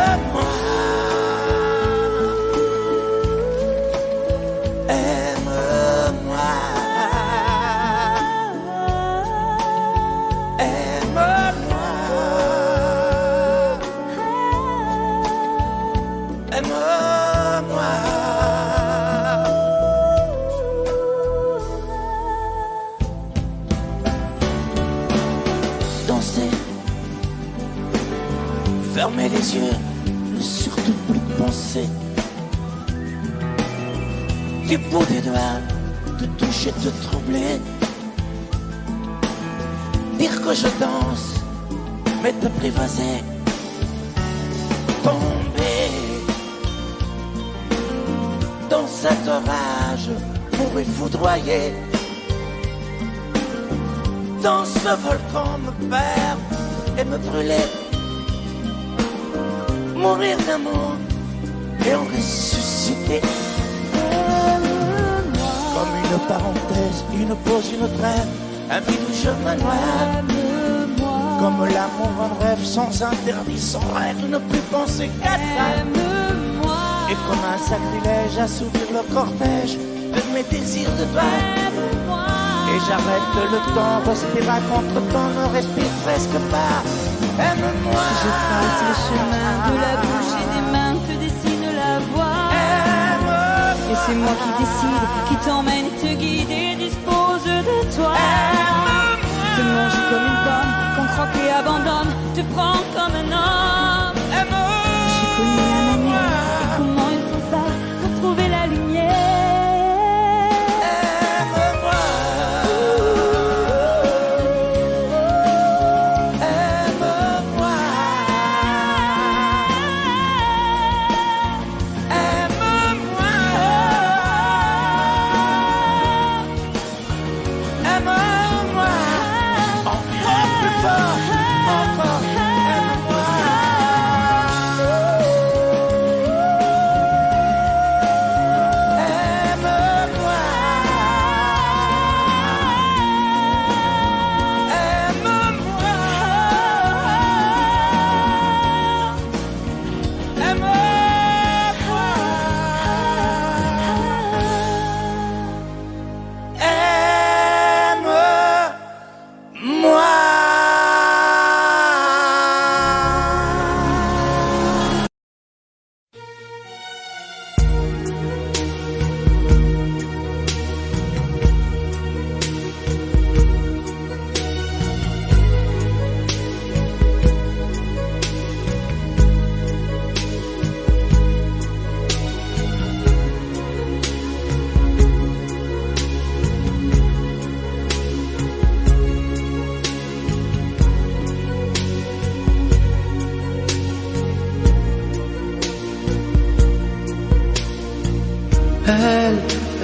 aime-moi, aime-moi, aime-moi. Danser, fermer les yeux, ne surtout plus penser. Du bout des doigts, te toucher, te troubler. Dire que je danse, mais te privaser. Tomber dans cet orage pour y foudroyer. Dans ce volcan me perdre et me brûler. Mourir d'amour et en ressusciter. Comme une parenthèse, une pause, une trêve, un vide où je me noie. Comme l'amour en rêve, sans interdit, sans règle, ne plus penser qu'à ça. Et comme un sacrilège, assouvir le cortège de mes désirs de toi. Et j'arrête le temps, respire à contre-temps, ne respire presque pas. Aime-moi. Je trace le chemin de la bouche et des mains te dessine la voie. Et c'est moi qui décide, qui t'emmène, te guide et dispose de toi. Te mange comme une pomme, qu'on croque et abandonne, te prends comme un homme. J'ai connu la manière et comment il faut faire pour trouver la lumière.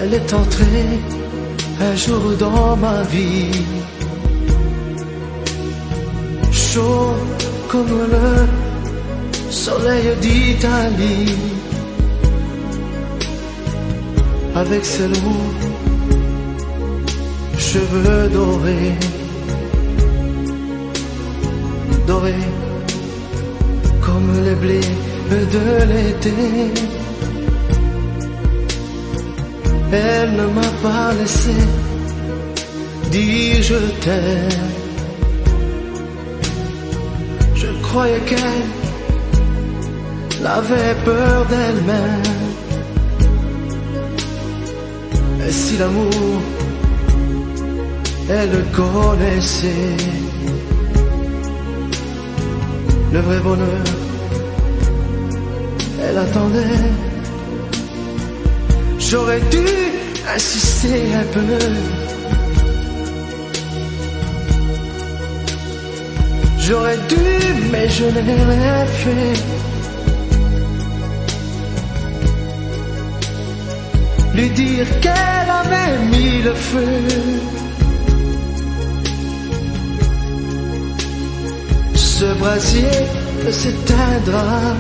Elle est entrée un jour dans ma vie, chaud comme le soleil d'Italie, avec ses longs cheveux dorés, dorés comme les blés de l'été. Elle ne m'a pas laissé dire je t'aime. Je croyais qu'elle avait peur d'elle-même. Et si l'amour, elle le connaissait, le vrai bonheur, elle attendait. J'aurais dû insister un peu, j'aurais dû, mais je n'ai rien fait. Lui dire qu'elle avait mis le feu. Ce brasier ne s'éteindra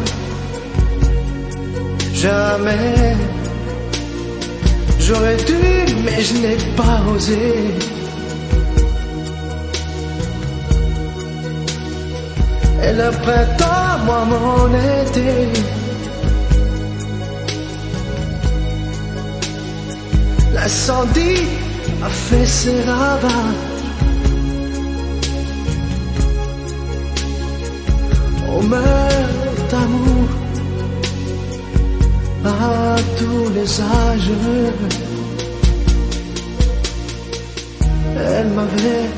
jamais. J'aurais dû, mais je n'ai pas osé. Et le printemps, moi mon été, l'incendie a fait ses ravages. On meurt d'amour à tous les âges. Elle m'avait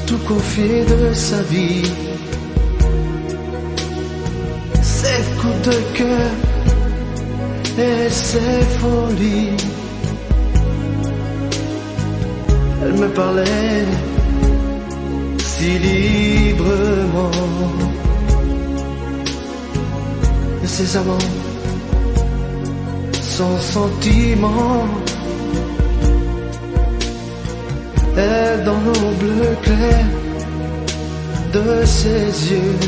tout confié de sa vie, ses coups de cœur et ses folies. Elle me parlait si librement de ses amants, sans sentiment. Et dans l'eau bleu clair de ses yeux,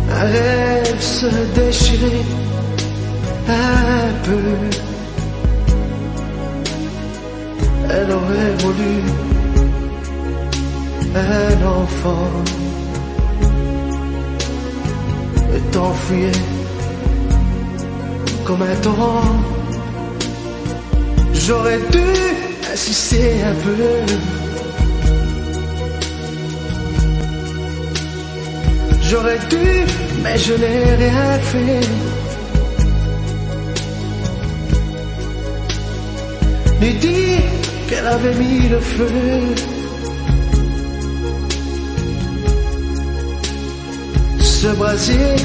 un rêve se déchirait un peu. Elle aurait voulu un enfant et t'enfuyait comme un torrent J'aurais dû insister un peu. J'aurais dû, mais je n'ai rien fait. Lui dire qu'elle avait mis le feu. Ce brasier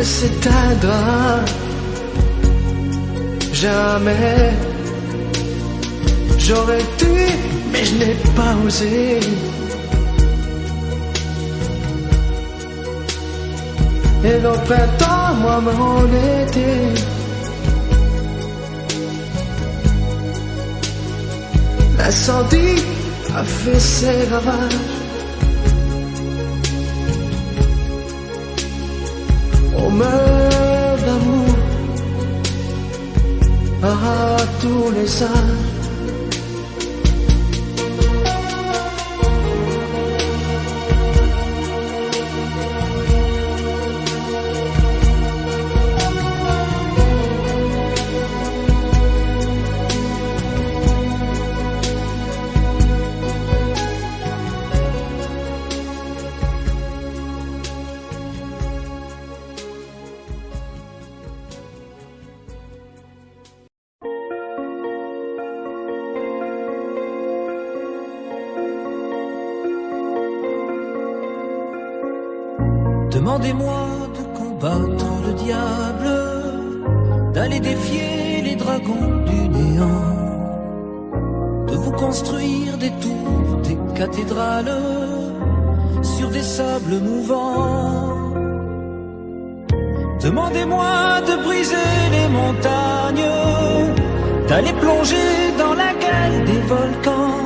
s'éteindra jamais. J'aurais dû, mais je n'ai pas osé. Et le printemps, moi, mon été. L'incendie a fait ses ravages. On meurt d'amour à tous les âges. Demandez-moi de combattre le diable, d'aller défier les dragons du néant, de vous construire des tours, des cathédrales sur des sables mouvants. Demandez-moi de briser les montagnes, d'aller plonger dans la gueule des volcans.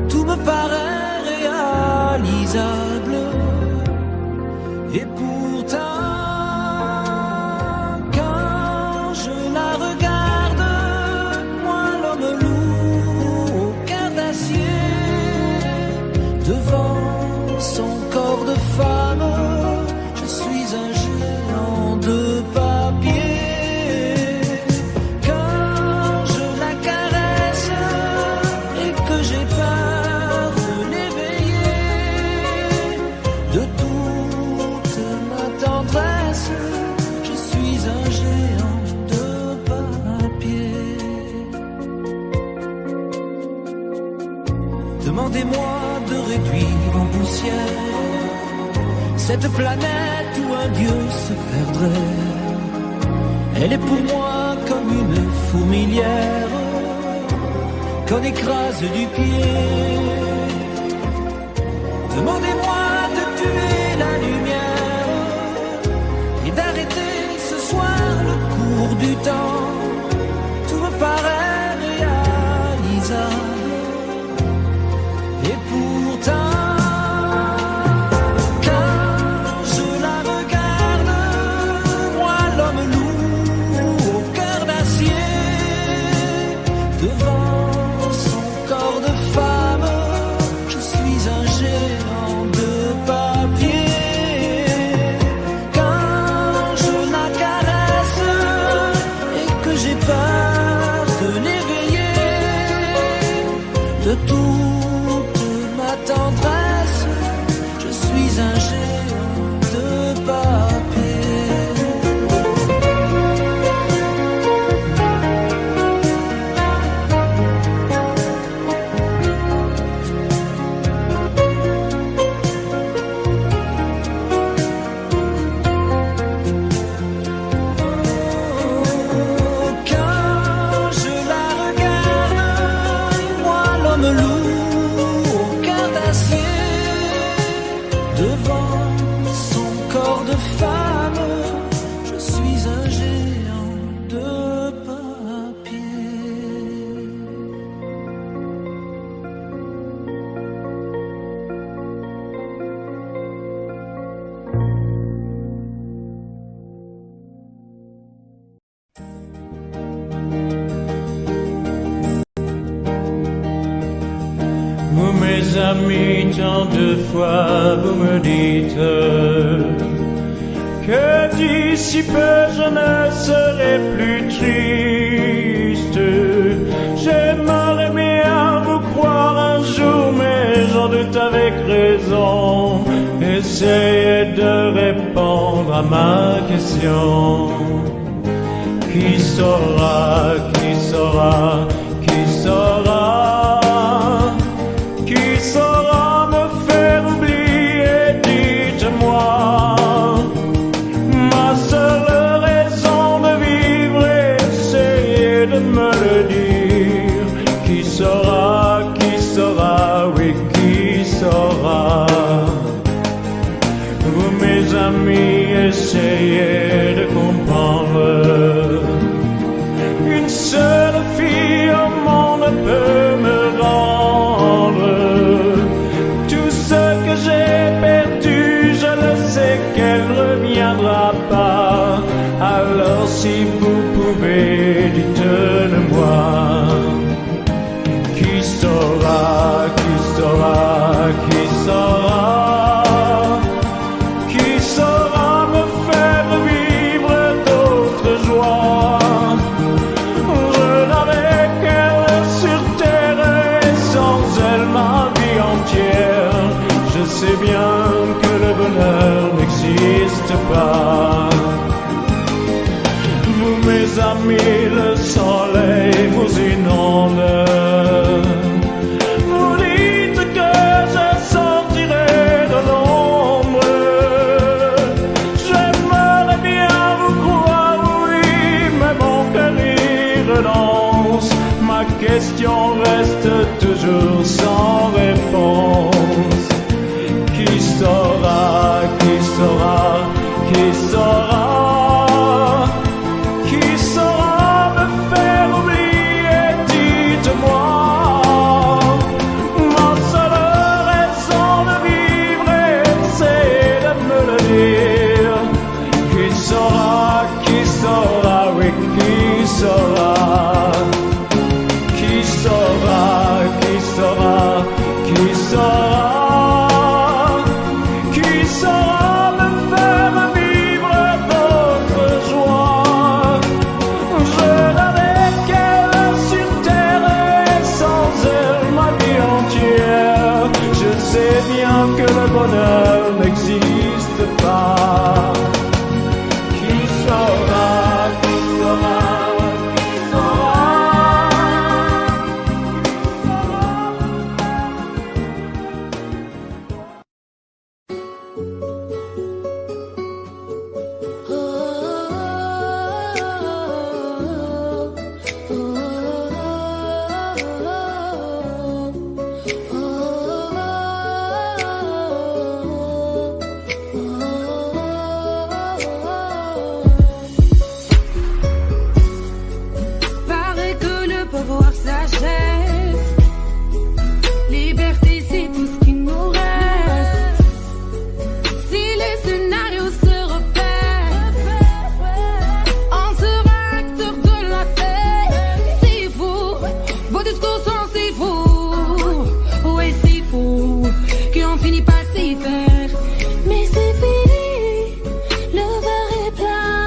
Tout me paraît réalisable. Et pourtant, quand je la regarde, moi l'homme lourd au cœur d'acier, devant son corps de femme, je suis un géant de papier. Quand je la caresse et que j'ai peur de l'éveiller, de tout je suis un géant de papier. Demandez-moi de réduire en poussière cette planète où un dieu se perdrait. Elle est pour moi comme une fourmilière qu'on écrase du pied. Demandez-moi de tuer la lumière et d'arrêter ce soir le cours du temps. Tout me paraît réalisable. Et pourtant, quand je la regarde, moi l'homme lourd au cœur d'acier, devant son corps de femme, je suis un géant de papier. De toute ma tendresse, je suis un géant de mes amis, tant de fois vous me dites que d'ici peu je ne serai plus triste. adulte avec raison essayaient de répondre à ma question. Qui saura, qui saura, qui saura, qui saura me faire oublier, dites-moi. Ma seule raison de vivre, essayez de me le dire. Qui saura, oui, qui saura. Vous mes amis, essayez de comprendre. Une seule fille au monde peut me rendre tout ce que j'ai perdu, je le sais qu'elle reviendra pas. Alors si vous pouvez, dites-le-moi. Qui saura, qui saura, qui saura, qui saura me faire vivre d'autres joies. Je n'avais qu'elle sur terre et sans elle ma vie entière. Je sais bien que le bonheur n'existe pas. Vous mes amis, le soleil vous inonde. Vous dites que je sortirai de l'ombre. J'aimerais bien vous croire, oui, mais mon cœur y renonce. Ma question reste toujours sans réponse. Qui saura, qui saura, qui saura? Qui saura me faire oublier, dites-moi. Ma seule raison de vivre, c'est de me le dire. Qui saura, oui, qui saura. Qui saura, qui saura, qui saura. Qui saura me faire vivre d'autres joies. Je n'avais qu'elle sur terre et sans elle ma vie entière. Je sais bien que le bonheur n'existe pas. Qui saura, qui saura, qui saura. Paraît que le pouvoir s'achève. Liberté, c'est tout ce qui nous reste. Si les scénarios se répètent, on sera acteur de la paix. C'est fou, vos discours sont si fous. Oui, c'est fou, qu'on finit par s'y faire. Mais c'est fini, le verre est plein.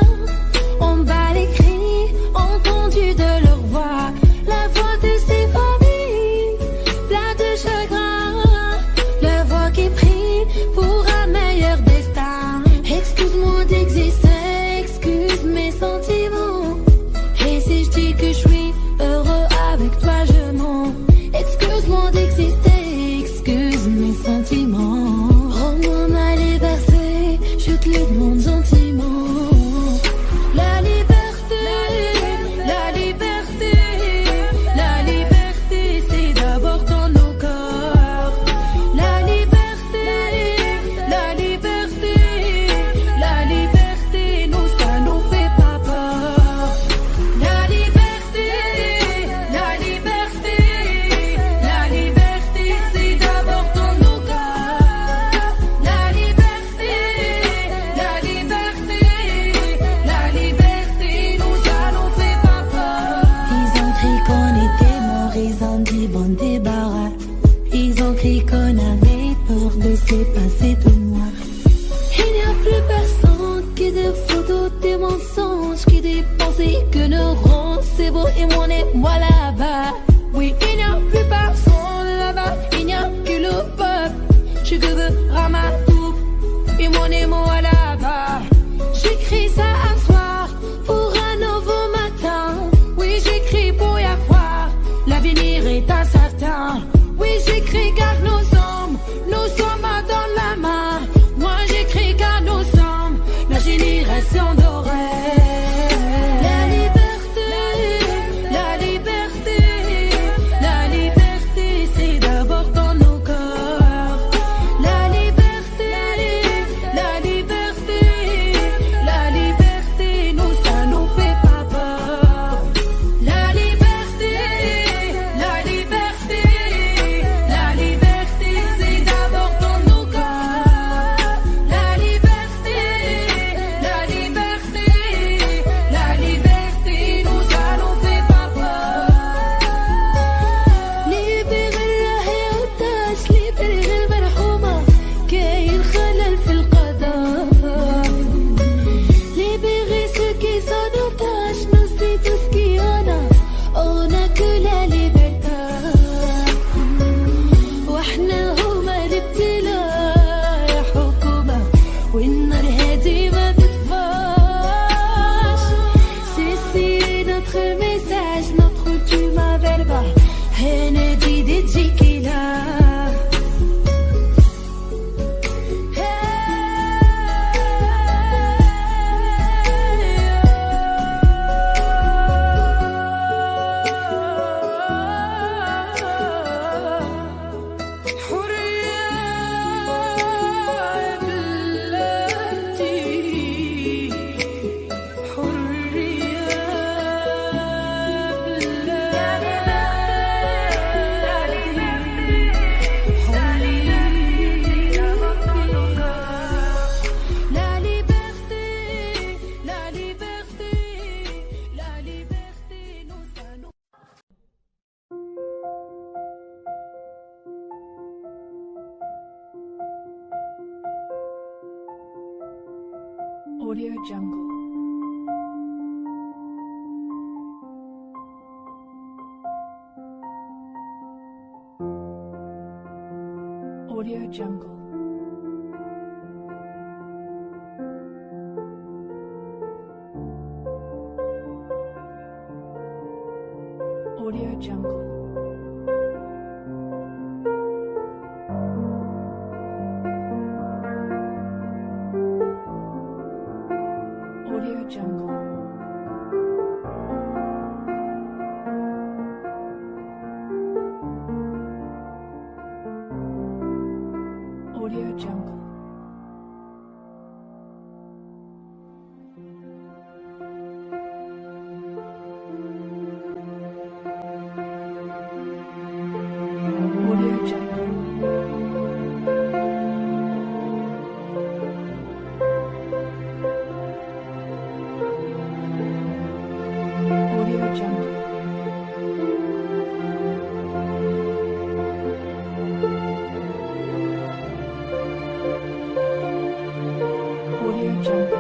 On bat les cris, entendus de leur voix. La voix de ces familles, plein de chagrin. La voix qui prie pour un meilleur destin. Excuse-moi d'exister, excuse mes sentiments. Et si je dis que je suis heureux avec toi, je mens. Excuse-moi d'exister, excuse mes sentiments. Rends-moi ma liberté, je te le demande gentiment. La liberté, la liberté, la liberté, c'est d'abord dans nos corps. La liberté, la liberté, la liberté, nous ça nous fait pas peur. La liberté, la liberté, la liberté, c'est d'abord dans nos corps. La liberté, la liberté, la liberté, nous ça nous fait pas peur. Ils ont cru qu'on était morts, ils ont dit bon débarras. Ils ont cru qu'on avait peur de se passer de moi. Il n'y a plus personne qui des photos, des mensonges, qui des pensées que nous rend. C'est beau et moi là-bas. Oui, il n'y a plus personne là-bas, il n'y a que le peuple. mon émo à la barre. J'écris ça un soir pour un nouveau matin. Oui, j'écris pour y croire, l'avenir est incertain. Oui, j'écris car nous sommes dans la main. Moi j'écris car nous sommes la génération dorée. La liberté, la liberté, la liberté, c'est d'abord dans nos corps. La liberté, la liberté, la liberté, nous ça nous fait pas peur. La liberté, la liberté, la liberté, c'est d'abord dans nos corps. La liberté, la liberté, la liberté, nous ça nous fait pas peur. ليبري الراهي وطاش ليبري المرحومة كاين خلل في القضاء. Libérer ceux qui sont otages, nous c'est tout ce qu'il y en a. On a que la liberté. واحنا هما الابتلاء يا حكومة والنار هادي ما تطفاش. C'est notre message, notre ultima verba. هنادي دي تجيكي لا. Audio Jungle. Audio Jungle. Audio Jungle. Audio Jungle. Audio Jungle. Audio Jungle. Audio Jungle. Audio Jungle. Audio Jungle.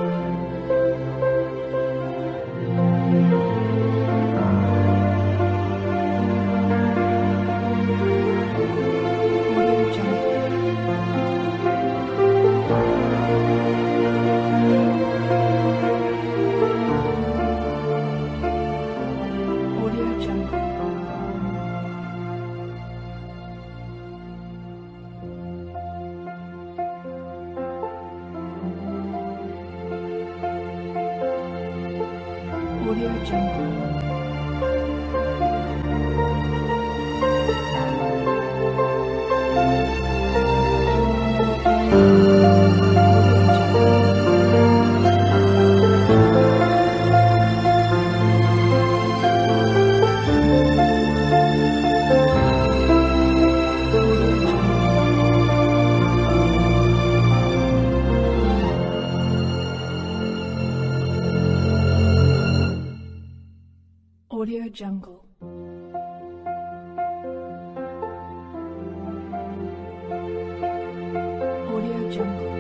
Audio Jungle. Audio Jungle. Audio Jungle. Audio Jungle.